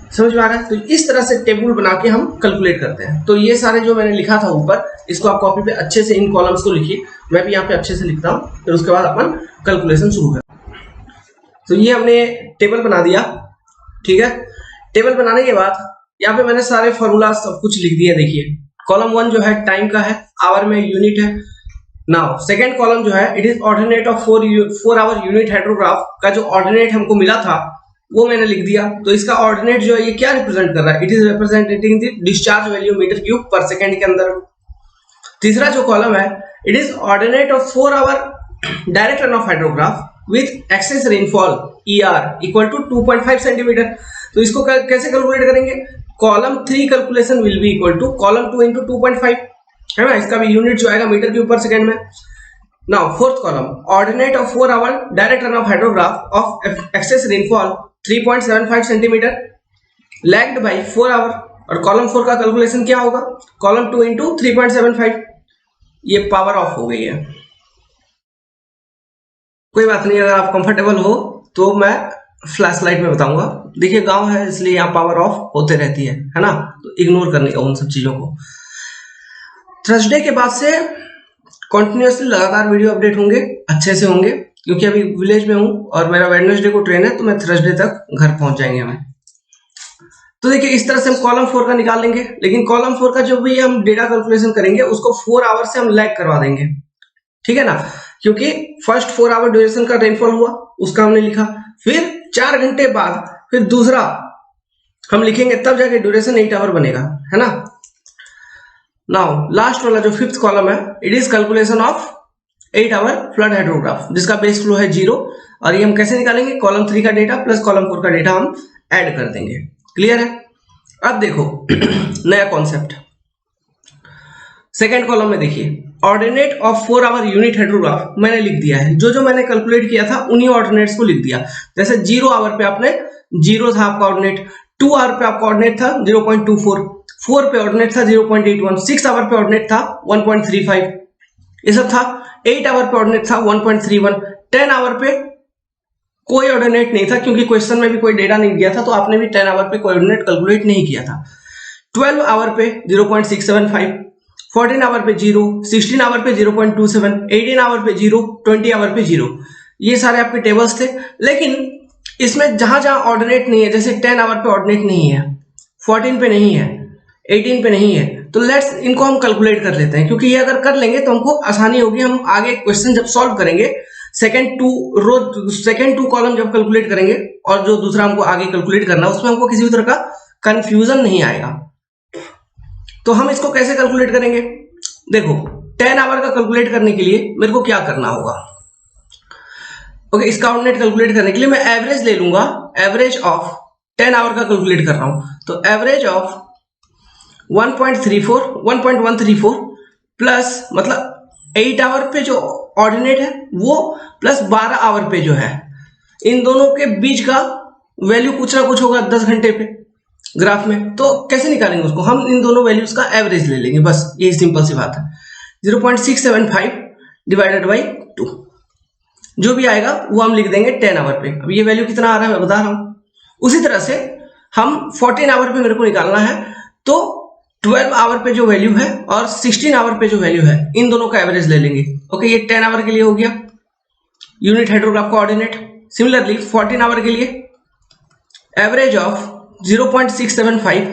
समझ में आ रहा है? तो इस तरह से टेबल बना के हम कैलकुलेट करते हैं। तो ये सारे जो मैंने लिखा था ऊपर, इसको आप कॉपी पे अच्छे से इन कॉलम्स को लिखिए, मैं भी यहाँ पे अच्छे से लिखता हूँ, फिर उसके बाद अपन कैलकुलेशन शुरू करें। तो ये हमने टेबल बना दिया, ठीक है। टेबल बनाने के बाद यहाँ पे मैंने सारे फॉर्मूला सब कुछ लिख दिया, देखिए कॉलम 1 जो है टाइम का है, आवर में यूनिट है। नाउ सेकंड कॉलम जो है it is ordinate of 4 hour unit hydrograph का जो ऑर्डिनेट हमको मिला था वो मैंने लिख दिया। तो इसका ऑर्डिनेट जो है ये क्या रिप्रेजेंट कर रहा है, it is representing the discharge value metre cube per second के अंदर। तीसरा जो कॉलम है it is ordinate of 4 hour direct run of hydrograph with excess rainfall ER equal to 2.5 centimetre. तो इसको कैसे कैलकुलेट करेंगे, column 3 calculation will be equal to column 2 into 2.5 है ना, इसका भी यूनिट जो आएगा मीटर क्यूब पर सेकंड में। Now fourth column ordinate of 4 hour direct run of hydrograph of excess rainfall 3.75 centimetre lagged by 4 hour, और column 4 का calculation क्या होगा, कॉलम 2 इंटू 3.75। ये पावर ऑफ हो गई है, कोई बात नहीं, अगर आप कंफर्टेबल हो तो मैं फ्लैश लाइट में बताऊंगा। देखिए गांव है इसलिए यहाँ पावर ऑफ होते रहती है ना, तो इग्नोर करने का उन सब चीजों को। थर्सडे के बाद से कंटिन्यूअसली लगातार वीडियो अपडेट होंगे, अच्छे से होंगे, क्योंकि अभी विलेज में हूँ और मेरा वेडनेसडे को ट्रेन है, तो मैं थर्सडे तक घर पहुंच जाएंगे हमें। तो देखिए इस तरह से हम कॉलम 4 का निकाल लेंगे, लेकिन कॉलम 4 का जो भी हम डेटा कैलकुलेशन करेंगे उसको 4 आवर से हम लैग करवा देंगे, ठीक है ना, क्योंकि फर्स्ट 4 आवर ड्यूरेशन का रेनफॉल हुआ उसका हमने लिखा, फिर 4 घंटे बाद फिर दूसरा हम लिखेंगे, तब जाके ड्यूरेशन 8 आवर बनेगा, है ना। नाउ लास्ट वाला जो 5th कॉलम है it is calculation of 8 hour flood hydrograph जिसका बेस फ्लो है 0, और ये हम कैसे निकालेंगे, कॉलम 3 का डेटा प्लस कॉलम 4 का डेटा हम ऐड कर देंगे। क्लियर है। अब देखो नया कॉन्सेप्ट सेकेंड कॉलम में देखिए, ordinate of 4 hour unit hydrograph मैंने लिख दिया है, जो मैंने कैलकुलेट किया था उन्हीं ऑर्डिनेट्स को लिख दिया। जैसे 0 आवर पे आपने 0 था आपका ऑर्डिनेट, 2 आवर पे आपका ऑर्डिनेट था 0.24, 4 पे ऑर्डिनेट था 0.81, 6 आवर पे ऑर्डिनेट था 1.35, ये सब था। 8 आवर पे ऑर्डिनेट था 1.31, 10 आवर पे कोई ऑर्डिनेट नहीं था क्योंकि क्वेश्चन में भी कोई डेटा नहीं दिया था, तो आपने भी 10 आवर पे कोई ऑर्डिनेट कैलकुलेट नहीं किया था। 12 आवर पे 0.675, 14 आवर पे 0, 16 आवर पे 0.27, 18 आवर पे 0, 20 आवर पे 0, ये सारे आपके टेबल्स थे। लेकिन इसमें जहां जहां ऑर्डिनेट नहीं है, जैसे 10 आवर पे ऑर्डिनेट नहीं है, 14 पे नहीं है, 18 पे नहीं है, तो लेट्स इनको हम कैलकुलेट कर लेते हैं, क्योंकि ये अगर कर लेंगे तो हमको आसानी होगी। हम आगे क्वेश्चन जब सॉल्व करेंगे सेकंड टू कॉलम जब कैलकुलेट करेंगे और जो दूसरा हमको आगे कैलकुलेट करना है उसमें हमको किसी भी तरह का कंफ्यूजन नहीं आएगा। तो हम इसको कैसे कैलकुलेट करेंगे, देखो 10 आवर का कैलकुलेट करने के लिए मेरे को क्या करना होगा, ओके, इसका ऑर्डिनेट कैलकुलेट करने के लिए मैं एवरेज ले लूंगा, एवरेज ऑफ 10 आवर का कैलकुलेट कर रहा हूं, तो एवरेज ऑफ 1.134 प्लस मतलब 8 आवर पे जो ऑर्डिनेट है वो प्लस 12 आवर पे जो है, इन दोनों के बीच का वैल्यू कुछ ना कुछ होगा 10 घंटे पे ग्राफ में। तो कैसे निकालेंगे उसको, हम इन दोनों वैल्यूज का एवरेज ले लेंगे, बस यही सिंपल सी बात है। 0.675 डिवाइडेड बाई 2 जो भी आएगा वो हम लिख देंगे 10 आवर पे। अब ये वैल्यू कितना आ रहा है मैं बता रहा हूं। उसी तरह से हम 14 आवर पे मेरे को निकालना है, तो 12 आवर पे जो वैल्यू है और 16 आवर पे जो वैल्यू है इन दोनों का एवरेज ले लेंगे। ओके, ये 10 आवर के लिए हो गया यूनिट हाइड्रोग्राफ का ऑर्डिनेट। सिमिलरली 14 आवर के लिए एवरेज ऑफ 0.675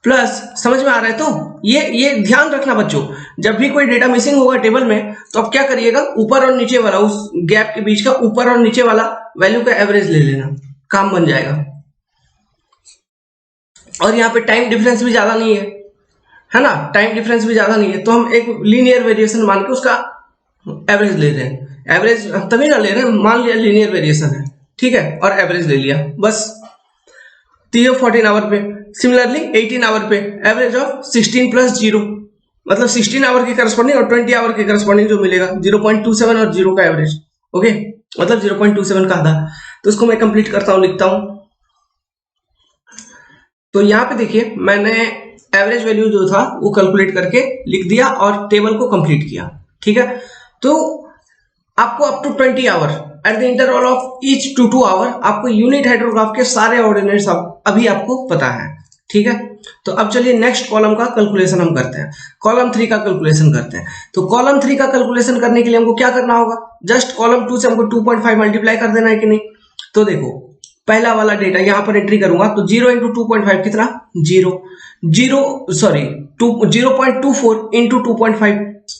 प्लस, समझ में आ रहा है। तो ये ध्यान रखना बच्चों, जब भी कोई डेटा मिसिंग होगा टेबल में तो आप क्या करिएगा, ऊपर और नीचे वाला, उस गैप के बीच का ऊपर और नीचे वाला वैल्यू का एवरेज ले लेना, काम बन जाएगा। और यहाँ पे टाइम डिफरेंस भी ज्यादा नहीं है ना, टाइम डिफरेंस भी ज्यादा नहीं है, तो हम एक लीनियर वेरिएशन मान के उसका एवरेज ले रहे हैं। एवरेज तभी ना ले रहे हैं, मान लिया लीनियर वेरिएशन है, ठीक है, और एवरेज ले लिया बस। तो ये 14 आवर पे। सिमिलरली 18 आवर पे एवरेज ऑफ 16 प्लस 0, मतलब 16 आवर के करस्पॉन्डिंग और 20 आवर के करस्पॉन्डिंग जो मिलेगा 0.27 और 0 का एवरेज, ओके, मतलब 0.27 का आधा। तो इसको मैं कंप्लीट करता हूं, लिखता हूं। तो यहाँ पे देखिए मैंने एवरेज वैल्यू जो था वो कैलकुलेट करके लिख दिया और टेबल को कंप्लीट किया, ठीक है। तो आपको up to 20 hour at the interval of each 2 hour आपको यूनिट हाइड्रोग्राफ के सारे ऑर्डिनेट्स अभी आपको पता है, ठीक है। तो अब चलिए नेक्स्ट कॉलम का कैलकुलेशन हम करते हैं, कॉलम 3 का कैलकुलेशन करते हैं। तो कॉलम 3 का कैलकुलेशन करने के लिए हमको क्या करना होगा, जस्ट कॉलम 2 से हमको 2.5 मल्टीप्लाई कर देना है कि नहीं। तो देखो पहला वाला डेटा यहां पर एंट्री करूंगा तो 0 इंटू 2.5 कितना 0.24 इंटू 2.5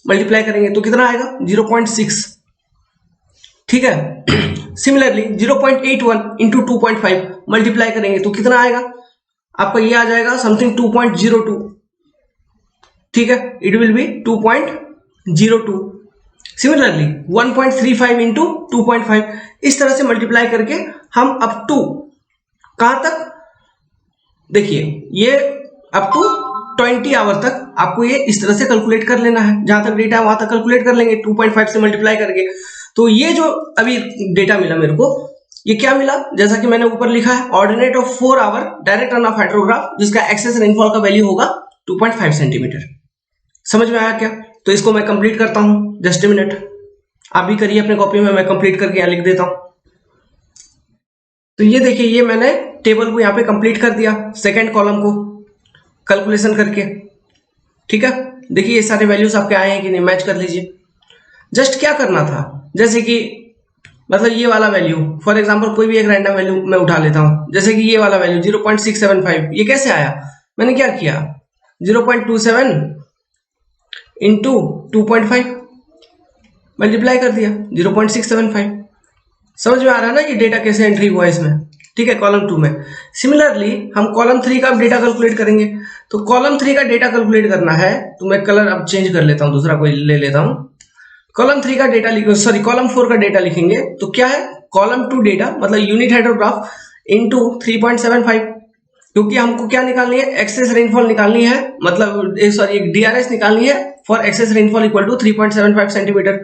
मल्टीप्लाई करेंगे तो कितना आएगा 0.6। ठीक है। सिमिलरली 0.81 इंटू 2.5 मल्टीप्लाई करेंगे तो कितना आएगा आपका, ये आ जाएगा समथिंग 2.02। ठीक है, it will be 2.02। Similarly 1.35 into 2.5 इस तरह से मल्टीप्लाई करके हम अप टू कहां तक, देखिए ये अप टू 20 आवर तक आपको ये इस तरह से कैलकुलेट कर लेना है। जहां तक डेटा है वहां तक कैलकुलेट कर लेंगे 2.5 से मल्टीप्लाई करके। तो ये जो अभी डेटा मिला मेरे को, ये क्या मिला, जैसा कि मैंने ऊपर लिखा है, ordinate of 4 hour direct run of hydrograph जिसका एक्सेस रेनफॉल का वैल्यू होगा 2.5 सेंटीमीटर। समझ में आया क्या? तो इसको मैं कंप्लीट करता हूं, जस्ट ए मिनट, आप भी करिए अपने कॉपी में, मैं कंप्लीट करके यहां लिख देता हूं। तो ये देखिए, ये मैंने टेबल को यहां पे कंप्लीट कर दिया, सेकेंड कॉलम को कैलकुलेशन करके। ठीक है, देखिए ये सारे वैल्यूज आपके आए हैं कि नहीं, मैच कर लीजिए। जस्ट क्या करना था, जैसे कि मतलब ये वाला वैल्यू, फॉर एग्जांपल कोई भी एक रैंडम वैल्यू मैं उठा लेता हूं, जैसे कि ये वाला वैल्यू 0.675, ये कैसे आया, मैंने क्या किया 0.27 इंटू 2.5 मल्टीप्लाई कर दिया 0.675। समझ में आ रहा है ना ये डेटा कैसे एंट्री हुआ इसमें। ठीक है, कॉलम 2 में। सिमिलरली हम कॉलम 3 का डेटा कैलकुलेट करेंगे। तो कॉलम 3 का डेटा कैलकुलेट करना है तो मैं कलर अब चेंज कर लेता हूं, दूसरा कोई ले लेता हूं। कॉलम 3 का डेटा लिखो, सॉरी कॉलम 4 का डेटा लिखेंगे तो क्या है, कॉलम 2 डेटा मतलब यूनिट हाइड्रोग्राफ इंटू 3.75, क्योंकि हमको क्या निकालनी है, एक्सेस रेनफॉल निकालनी है, मतलब सॉरी एक DRS निकालनी है for excess rainfall equal to 3.75 centimetre.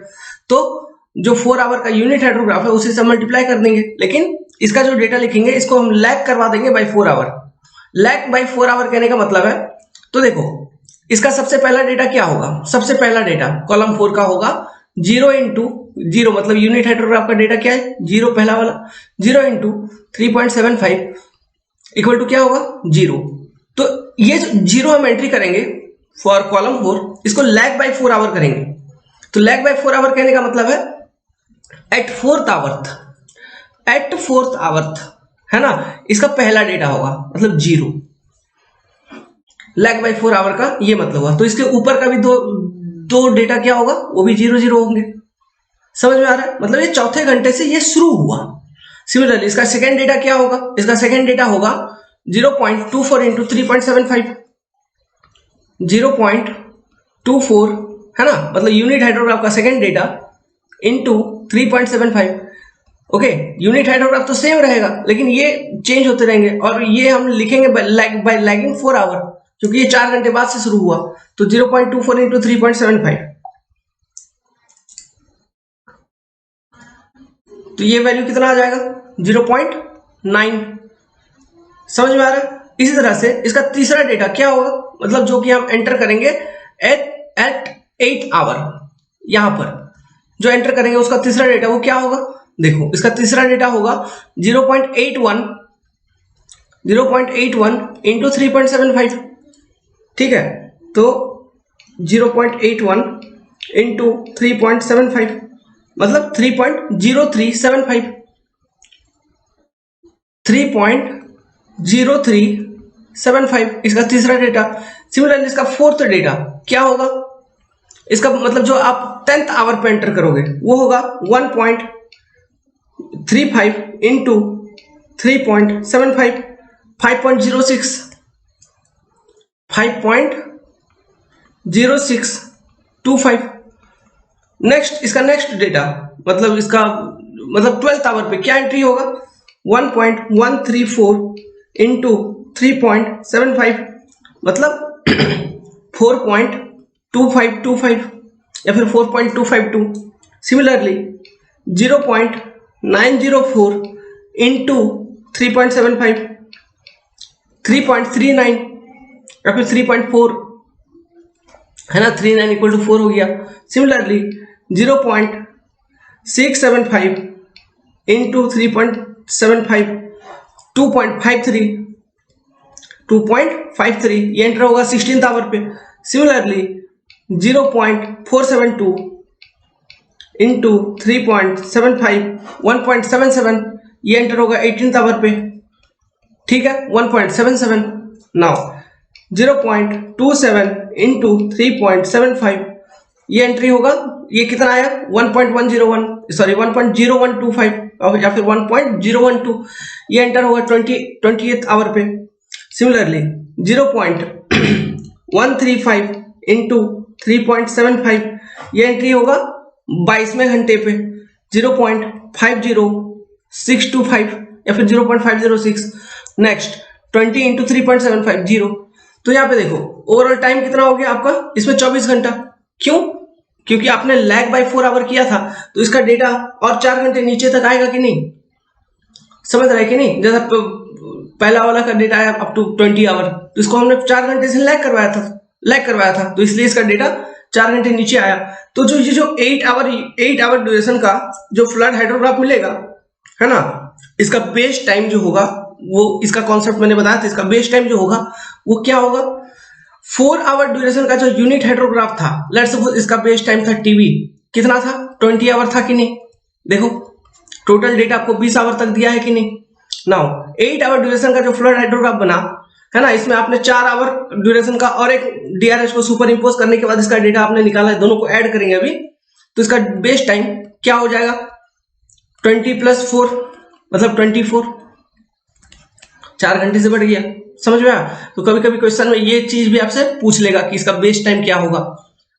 तो जो 4 आवर का यूनिट हाइड्रोग्राफ है उसे सब मल्टीप्लाई कर देंगे, लेकिन इसका जो डेटा लिखेंगे इसको हम लैग करवा देंगे by 4 hour. Lag by 4 hour कहने का मतलब है, तो देखो इसका सबसे पहला डेटा क्या होगा, सबसे पहला डेटा कॉलम 4 का होगा 0 इंटू 0, मतलब यूनिट हाइड्रोग्राफ का डेटा क्या है 0, पहला वाला 0 इंटू 3.75 इक्वल टू क्या होगा 0। तो ये जो 0 हम एंट्री करेंगे फॉर कॉलम 4, इसको लैग बाई 4 आवर करेंगे। तो लैग बाई 4 आवर कहने का मतलब है एट फोर्थ आवर्थ है ना, इसका पहला डेटा होगा मतलब 0। लैग बाई 4 आवर का ये मतलब हुआ। तो इसके ऊपर का भी दो डेटा क्या होगा, वो भी 0 होंगे। समझ में आ रहा है, मतलब ये चौथे घंटे से ये शुरू हुआ। सिमिलरली इसका सेकेंड डेटा क्या होगा, इसका सेकेंड डेटा होगा 0.24 इंटू 3.75, 0.24 है ना, मतलब यूनिट हाइड्रोग्राफ का second data into 3.75। Okay, unit hydrograph तो सेम रहेगा लेकिन ये चेंज होते रहेंगे, और ये हम लिखेंगे बाय लैगिंग 4 आवर, क्योंकि ये 4 घंटे बाद से शुरू हुआ। तो 0.24 इंटू 3.75, तो ये वैल्यू कितना आ जाएगा 0.9। समझ में आ रहा है। इसी तरह से इसका तीसरा डेटा क्या होगा, मतलब जो कि हम एंटर करेंगे एट 8 आवर, यहां पर जो एंटर करेंगे उसका तीसरा डेटा वो क्या होगा, देखो इसका तीसरा डेटा होगा 0.81 इंटू 3.75। ठीक है, तो 0.81 इंटू 3.75 मतलब 3.0375, 3.0375 इसका तीसरा डेटा। सिमिलरली इसका फोर्थ डेटा क्या होगा, इसका मतलब जो आप 10th आवर पे एंटर करोगे वो होगा 1.35 इंटू 3.75, 5.06, 5.0625। नेक्स्ट इसका नेक्स्ट डेटा मतलब इसका मतलब 12th आवर पे क्या एंट्री होगा 1.134 इंटू 3.75 मतलब 4.2525 या फिर 4.252। सिमिलरली 0.904 इंटू 3.75 3.39 या फिर 3.4 है ना, 39 इक्वल टू 4 हो गया। सिमिलरली 0.675 इंटू 3.75 2.53 ये एंटर होगा 16th आवर पे। सिमिलरली 0.472 इंटू 3.75 1.77 ये एंटर होगा 18th आवर पे, ठीक है, 1.77। नाउ 0.27 इंटू 3.75 ये एंट्री होगा, ये कितना आया 1.101, सॉरी 1.0125 या फिर 1.012, ये एंटर होगा 20th आवर पे। सिमिलरली 0.135 इंटू 3.75 ये एंट्री होगा 22वें घंटे पे 0.50625 या फिर 0.506। Next 20 into 3.75 0। तो यहाँ पे देखो ओवरऑल टाइम कितना हो गया आपका इसमें 24 घंटा। क्यों? क्योंकि आपने लैग बाय 4 आवर किया था, तो इसका डेटा और 4 घंटे नीचे तक आएगा कि नहीं, समझ रहा है कि नहीं। जैसा पहला वाला का डेटा आया अप टू 20 आवर, तो इसको हमने 4 घंटे से लैग करवाया था, तो इसलिए इसका डेटा 4 घंटे नीचे आया। तो जो ये जो 8 आवर ड्यूरेशन का जो फ्लड हाइड्रोग्राफ मिलेगा, है ना, इसका बेस टाइम जो होगा वो, इसका कॉन्सेप्ट मैंने बताया था, इसका बेस टाइम जो होगा वो क्या होगा, 4 आवर ड्यूरेशन का जो यूनिट हाइड्रोग्राफ था, लेट्स सपोज इसका बेस टाइम था टीवी, कितना था 20 आवर था कि नहीं। देखो टोटल डेटा आपको 20 आवर तक दिया है कि नहीं। नाउ 8 आवर ड्यूरेशन का जो फ्लड हाइड्रोग्राफ बना, है ना, इसमें आपने 4 आवर ड्यूरेशन का और एक डीआरएच को सुपर इंपोज करने के बाद इसका डेटा आपने निकाला है, दोनों को ऐड करेंगे अभी, तो इसका बेस टाइम क्या हो जाएगा 20 + 4 मतलब 24, 4 घंटे से बढ़ गया। समझ में आया? तो कभी कभी क्वेश्चन में ये चीज भी आपसे पूछ लेगा कि इसका बेस टाइम क्या होगा।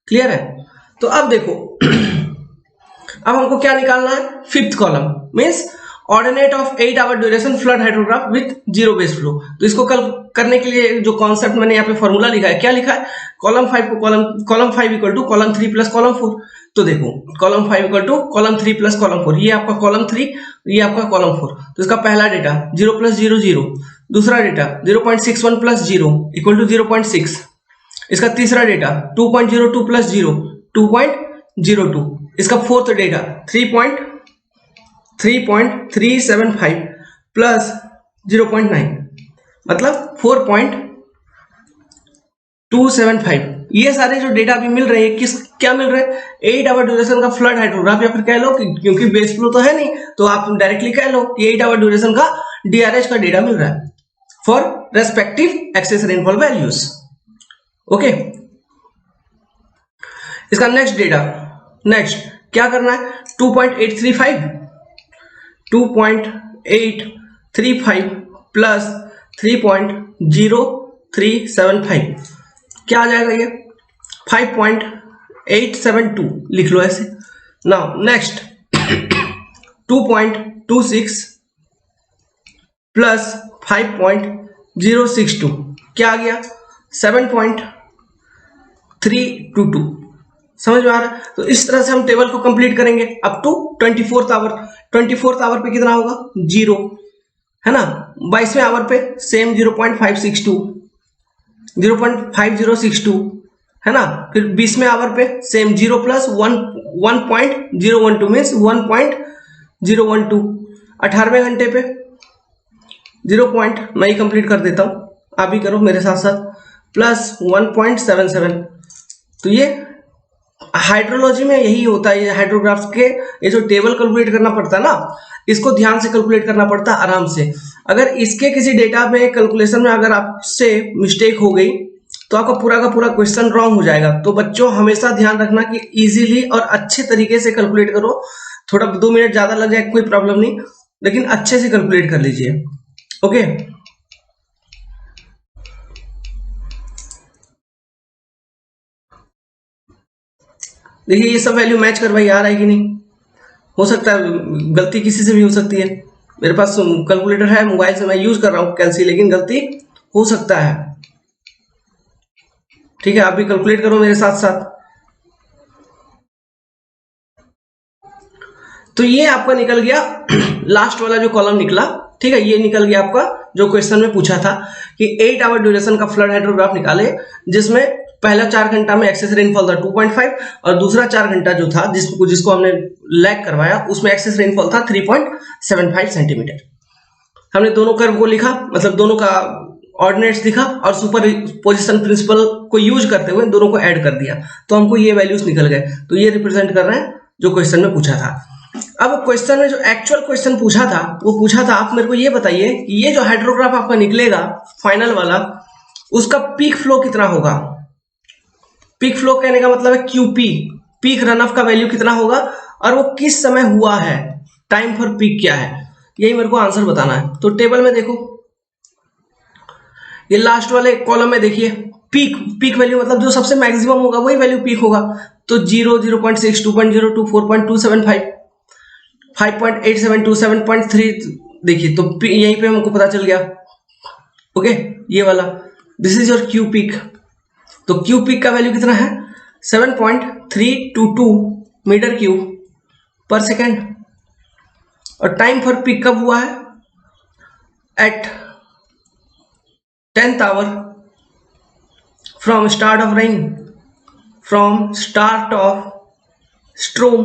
क्लियर है? तो अब देखो अब हमको क्या निकालना है, 5th column means ordinate of 8 hour duration flood hydrograph with 0 base flow. तो इसको कल करने के लिए जो कॉन्सेप्ट मैंने यहाँ पे फॉर्मूला लिखा है, क्या लिखा है, कॉलम 5 को column 5 equal to column 3 plus column 4। तो देखो column 5 equal to column 3 plus column 4, ये आपका कॉलम 3, ये आपका कॉलम 4। तो इसका पहला डेटा 0 + 0 0, दूसरा डेटा 0.61 + 0 इक्वल टू 0.6, इसका तीसरा डेटा 2.02 + 0 2.02, इसका फोर्थ डेटा 3.375 प्लस 0.9 मतलब 4.275। ये सारे जो डेटा अभी मिल रहे हैं क्या मिल रहे हैं, 8 आवर ड्यूरेशन का फ्लड हाइड्रोग्राफ, या फिर कह लो क्योंकि बेस फ्लो तो है नहीं तो आप डायरेक्टली कह लो कि 8 आवर ड्यूरेशन का डीआरएच का डेटा मिल रहा है for respective excess rainfall values. Okay, इसका नेक्स्ट डेटा, नेक्स्ट क्या करना है, 2.835 प्लस 3.0375 क्या आ जाएगा, ये 5.872 लिख लो ऐसे। नाउ नेक्स्ट 2.26 प्लस 5.062 क्या आ गया 7.322। समझ में आ रहा है? तो इस तरह से हम टेबल को कंप्लीट करेंगे up to 24th our. 24th our पे कितना होगा 0, है ना, 22वें आवर पे सेम 0.5062 है ना, फिर 20वें आवर पे सेम 0 + 1.012 मीन्स 1.012, 18वें घंटे पे 0. मैं ही कंप्लीट कर देता हूं, आप भी करो मेरे साथ साथ, प्लस 1.77। तो ये हाइड्रोलॉजी में यही होता है, ये हाइड्रोग्राफ्स के ये जो टेबल कैलकुलेट करना पड़ता है ना, इसको ध्यान से कैलकुलेट करना पड़ता है आराम से। अगर इसके किसी डेटा में कैलकुलेशन में अगर आपसे मिस्टेक हो गई तो आपका पूरा का पूरा क्वेश्चन रॉन्ग हो जाएगा। तो बच्चों हमेशा ध्यान रखना कि इजीली और अच्छे तरीके से कैलकुलेट करो, थोड़ा 2 मिनट ज्यादा लग जाए कोई प्रॉब्लम नहीं, लेकिन अच्छे से कैलकुलेट कर लीजिए। ओके, देखिए ये सब वैल्यू मैच करवाई आ रहा है कि नहीं, हो सकता है गलती किसी से भी हो सकती है। मेरे पास कैलकुलेटर है, मोबाइल से मैं यूज कर रहा हूं कैलसी, लेकिन गलती हो सकता है। ठीक है, आप भी कैलकुलेट करो मेरे साथ साथ। तो ये आपका निकल गया लास्ट वाला जो कॉलम निकला, ठीक है, ये निकल गया आपका जो क्वेश्चन में पूछा था कि 8 आवर ड्यूरेशन का फ्लड हाइड्रोग्राफ निकाले, जिसमें पहला 4 घंटा में एक्सेस रेनफॉल था 2.5 और दूसरा 4 घंटा जो था जिसको हमने लैग करवाया उसमें एक्सेस रेनफॉल था 3.75 सेंटीमीटर। हमने दोनों कर्व को लिखा, मतलब दोनों का ऑर्डिनेट्स लिखा और सुपर पोजिशन प्रिंसिपल को यूज करते हुए दोनों को ऐड कर दिया, तो हमको ये वैल्यूज निकल गए। तो ये रिप्रेजेंट कर रहे हैं जो क्वेश्चन में पूछा था। अब क्वेश्चन में जो एक्चुअल क्वेश्चन पूछा था वो पूछा था, आप मेरे को ये बताइए कि ये जो हाइड्रोग्राफ आपका निकलेगा फाइनल वाला, उसका पीक फ्लो कितना होगा। पीक फ्लो कहने का मतलब है क्यूपी, पीक रन ऑफ का वैल्यू कितना होगा और वो किस समय हुआ है, टाइम फॉर पीक क्या है, यही मेरे को आंसर बताना है। तो टेबल में देखो, ये लास्ट वाले कॉलम में देखिए, पीक वैल्यू मतलब जो सबसे मैक्सिमम होगा वही वैल्यू पीक होगा। तो 0, 0.6, 2.02, 4.275, 5.872, 7.3 देखिए, तो यहीं पे हमको पता चल गया। ओके, ये वाला this is your Q peak. तो क्यू पीक का वैल्यू कितना है 7.322 मीटर क्यूब पर सेकेंड। और टाइम फॉर पीक कब हुआ है, eight 10th hour from start of rain, from start of storm।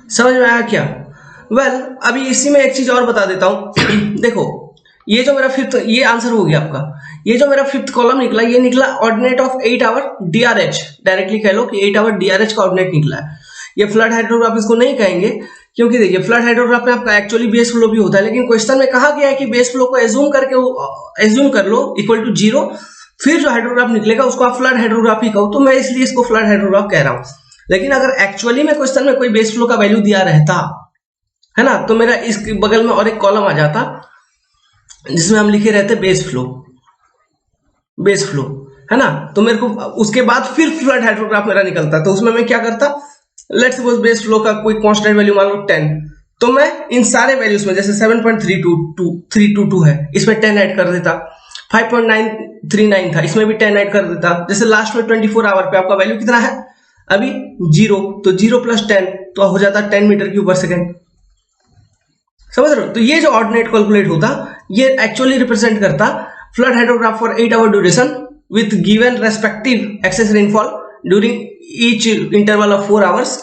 समझ में आया क्या? वेल, अभी इसी में एक चीज और बता देता हूं देखो, ये जो मेरा फिफ्थ, ये आंसर हो गया आपका। ये जो मेरा फिफ्थ कॉलम निकला, ये निकला ordinate of 8 hour DRH, directly कह लो कि 8 आवर DRH का ऑर्डिनेट निकला है। ये फ्लड हाइड्रोग्राफ इसको नहीं कहेंगे, क्योंकि देखिए फ्लड हाइड्रोग्राफ में आपका एक्चुअली बेस फ्लो भी होता है, लेकिन क्वेश्चन में कहा गया है कि बेस फ्लो को एज्यूम कर लो इक्वल टू 0, फिर जो हाइड्रोग्राफ निकलेगा उसको आप फ्लड हाइड्रोग्राफ ही कहो। तो मैं इसलिए इसको फ्लड हाइड्रोग्राफ कह रहा हूं। लेकिन अगर एक्चुअली में क्वेश्चन में कोई बेस फ्लो का वैल्यू दिया रहता है ना, तो मेरा इस बगल में और एक कॉलम आ जाता जिसमें हम लिखे रहते बेस फ्लो है ना। तो मेरे को उसके बाद फिर फ्लड हाइड्रोग्राफ मेरा निकलता, तो उसमें मैं क्या करता, लेट्स सपोज बेस फ्लो का कोई कांस्टेंट वैल्यू मान लो 10, तो मैं इन सारे वैल्यूज में जैसे 7.322 है, इसमें 10 ऐड कर देता। 5.939 था, इसमें भी 10 ऐड कर देता। जैसे लास्ट में 24 आवर पे आपका वैल्यू कितना है अभी 0, तो 0 + 10 तो हो जाता 10 मीटर क्यूब पर सेकेंड। समझ रहे हो? तो ये जो ऑर्डिनेट कैलकुलेट होता, ये एक्चुअली रिप्रेजेंट करता flood hydrograph for 8 hour duration with given respective excess rainfall during each interval of 4 hours,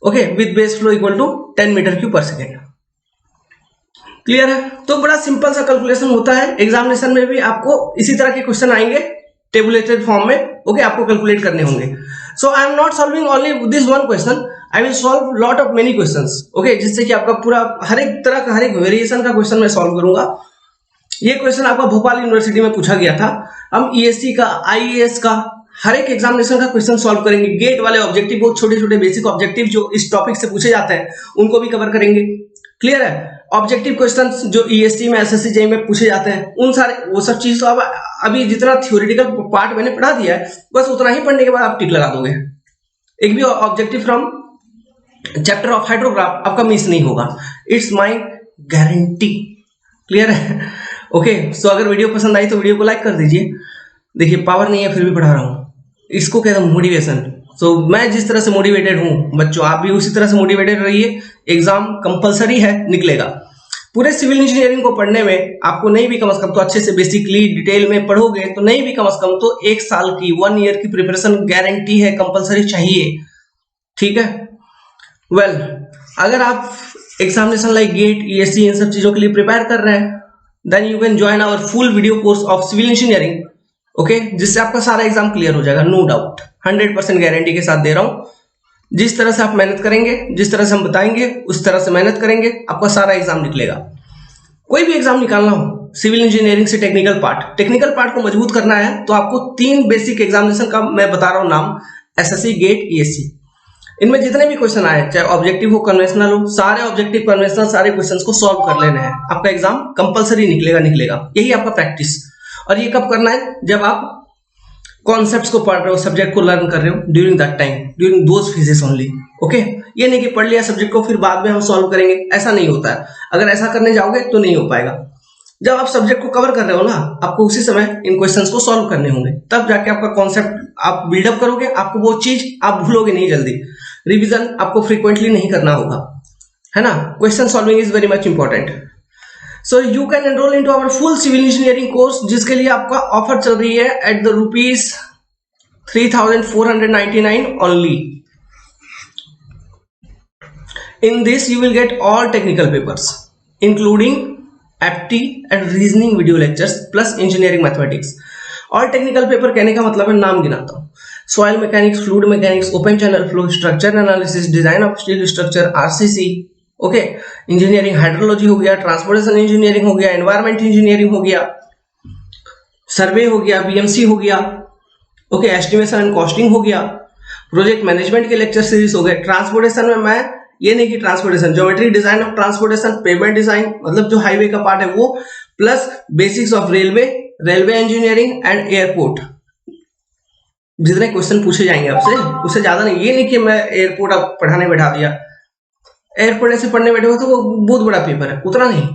okay, with base flow equal to 10 metre cube per second. Clear है? तो बड़ा सिंपल सा calculation होता है। Examination में भी आपको इसी तरह के क्वेश्चन आएंगे टेबुलेटेड फॉर्म में, ओके, आपको कैलकुलेट करने होंगे। So I am not solving only this one question, I will solve lot of many questions, okay, जिससे कि आपका पूरा हर एक तरह का, हर एक वेरिएशन का क्वेश्चन मैं सॉल्व करूंगा। ये क्वेश्चन आपका भोपाल यूनिवर्सिटी में पूछा गया था। हम ESC का, IAS का, हर एक एग्जामिनेशन का क्वेश्चन सॉल्व करेंगे। गेट वाले ऑब्जेक्टिव, बहुत छोटे छोटे बेसिक ऑब्जेक्टिव जो इस टॉपिक से पूछे जाते हैं, उनको भी कवर करेंगे। क्लियर है? ऑब्जेक्टिव क्वेश्चंस जो ESC में, SSC JEE में पूछे जाते हैं, उन सारे वो सब चीज तो अब अभी जितना थ्योरेटिकल पार्ट मैंने पढ़ा दिया है, बस उतना ही पढ़ने के बाद आप टिक लगा दोगे। एक भी objective from chapter of hydrograph आपका मिस नहीं होगा, इट्स माय गारंटी। क्लियर है? ओके, सो अगर वीडियो पसंद आई तो वीडियो को लाइक कर दीजिए। देखिए पावर नहीं है फिर भी पढ़ा रहा हूँ, इसको कहता हूँ मोटिवेशन। सो मैं जिस तरह से मोटिवेटेड हूँ, बच्चों आप भी उसी तरह से मोटिवेटेड रहिए। एग्जाम कंपलसरी है, निकलेगा। पूरे सिविल इंजीनियरिंग को पढ़ने में आपको नहीं भी कम से कम तो अच्छे से बेसिकली डिटेल में पढ़ोगे तो नहीं भी कम से कम तो 1 साल की, 1 ईयर की प्रिपरेशन गारंटी है, कंपलसरी चाहिए। ठीक है? वेल, अगर आप एग्जामिनेशन लाइक गेट, ESC इन सब चीजों के लिए प्रिपेयर कर रहे हैं, then you can join our full video course of civil engineering, okay, जिससे आपका सारा एग्जाम क्लियर हो जाएगा, नो डाउट, 100% गारंटी के साथ दे रहा हूं। जिस तरह से आप मेहनत करेंगे, जिस तरह से हम बताएंगे, उस तरह से मेहनत करेंगे, आपका सारा एग्जाम निकलेगा। कोई भी एग्जाम निकालना हो सिविल इंजीनियरिंग से, टेक्निकल पार्ट को मजबूत करना है, तो आपको 3 बेसिक एग्जामिनेशन का मैं बता रहा हूं नाम, SSC, गेट, ESC। इनमें जितने भी क्वेश्चन आए, चाहे ऑब्जेक्टिव हो, कन्वेंशनल हो, सारे ऑब्जेक्टिव, कन्वेंशनल, सारे क्वेश्चंस को सॉल्व कर लेना है। आपका एग्जाम कंपलसरी निकलेगा। यही आपका प्रैक्टिस। और ये कब करना है? जब आप कॉन्सेप्ट्स को पढ़ रहे हो, सब्जेक्ट को लर्न कर रहे हो, during that time, during those phases only, okay. ये नहीं कि पढ़ लिया सब्जेक्ट को फिर बाद में हम सॉल्व करेंगे, ऐसा नहीं होता है। अगर ऐसा करने जाओगे तो नहीं हो पाएगा। जब आप सब्जेक्ट को कवर कर रहे हो ना, आपको उसी समय इन क्वेश्चंस को सॉल्व करने होंगे, तब जाके आपका कॉन्सेप्ट आप बिल्डअप करोगे। आपको वो चीज आप भूलोगे नहीं जल्दी। रिवीजन आपको फ्रीक्वेंटली नहीं करना होगा, है ना। Question solving is very much important. So you can enrol into our full civil engineering course, जिसके लिए आपका ऑफर चल रही है at the ₹3,499 only. In this you will get all technical papers including apti and reasoning video lectures plus engineering mathematics। और technical paper कहने का मतलब है, नाम गिनाता हूं, soil mechanics, fluid mechanics, open channel flow, structure analysis, design of steel structure, RCC, okay, engineering hydrology हो गया, transportation engineering हो गया, एनवायरमेंट इंजीनियरिंग हो गया, सर्वे हो गया, बीएमसी हो गया, ओके, एस्टिमेशन एंड कॉस्टिंग हो गया, प्रोजेक्ट मैनेजमेंट के लेक्चर सीरीज हो गए। ट्रांसपोर्टेशन में मैं ये नहीं कि transportation, geometry design of transportation, payment design मतलब जो हाईवे का पार्ट है वो, plus basics of railway, railway engineering and airport. जितने क्वेश्चन पूछे जाएंगे आपसे उससे ज्यादा नहीं, ये नहीं कि मैं एयरपोर्ट अब पढ़ाने बैठा दिया, एयरपोर्ट ऐसे पढ़ने बैठे हो तो वो बहुत बड़ा पेपर है, उतना नहीं।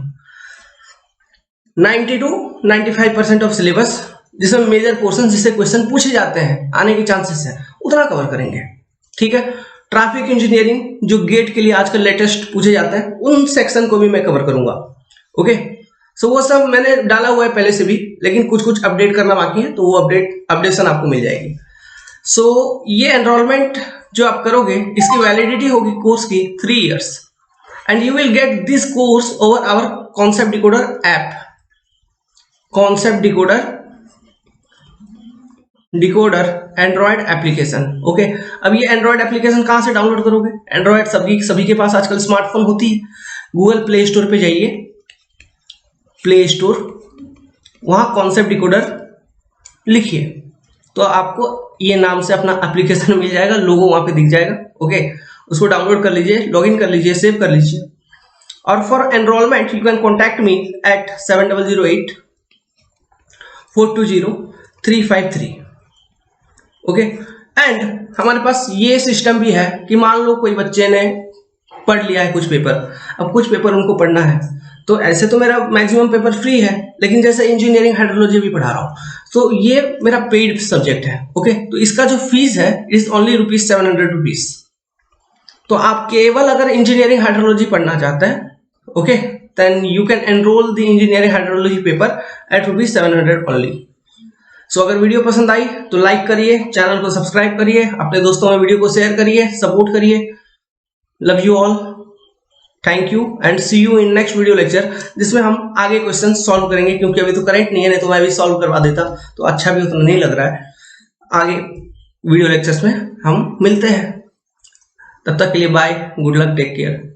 90 to 95% ऑफ सिलेबस जिसमें मेजर पोर्शन जिससे क्वेश्चन पूछे जाते हैं, आने के चांसेस है, उतना कवर करेंगे, ठीक है। ट्रैफिक इंजीनियरिंग जो गेट के लिए आजकल लेटेस्ट पूछे जाते हैं, उन सेक्शन को भी मैं कवर करूंगा, ओके। सो वो सब मैंने डाला हुआ है पहले से भी, लेकिन कुछ कुछ अपडेट करना बाकी है, तो वो अपडेशन आपको मिल जाएगी। सो ये एनरोलमेंट जो आप करोगे इसकी वैलिडिटी होगी कोर्स की 3 years and you will get this course over our concept decoder app, concept decoder Android application, okay. अब ये एंड्रॉयड एप्लीकेशन कहां से डाउनलोड करोगे? एंड्रॉयड सभी के पास आजकल स्मार्टफोन होती है। गूगल प्ले स्टोर पे जाइए, प्ले स्टोर, वहां कॉन्सेप्ट डिकोडर लिखिए तो आपको ये नाम से अपना एप्लीकेशन मिल जाएगा, लोगो वहां पे दिख जाएगा, ओके। उसको डाउनलोड कर लीजिए, लॉगिन कर लीजिए, सेव कर लीजिए। और for enrolment you can contact me at 7008 420 353, okay. And हमारे पास ये सिस्टम भी है कि मान लो कोई बच्चे ने पढ़ लिया है कुछ पेपर, अब कुछ पेपर उनको पढ़ना है, तो ऐसे तो मेरा मैक्सिमम पेपर फ्री है, लेकिन जैसे इंजीनियरिंग हाइड्रोलॉजी भी पढ़ा रहा हूँ तो ये मेरा पेड सब्जेक्ट है, ओके। तो इसका जो फीस है इज ओनली ₹700। तो आप केवल अगर इंजीनियरिंग हाइड्रोलॉजी पढ़ना चाहते हैं, okay, then you can enrol the engineering hydrology paper at ₹700 only. सो अगर वीडियो पसंद आई तो लाइक करिए, चैनल को सब्सक्राइब करिए, अपने दोस्तों में वीडियो को शेयर करिए, सपोर्ट करिए। Love you all, thank you and see you in next video lecture, जिसमें हम आगे क्वेश्चन सॉल्व करेंगे, क्योंकि अभी तो करंट नहीं है, नहीं तो मैं भी सॉल्व करवा देता, तो अच्छा भी उतना नहीं लग रहा है। आगे वीडियो लेक्चर्स में हम मिलते हैं, तब तक के लिए bye, good luck, take care.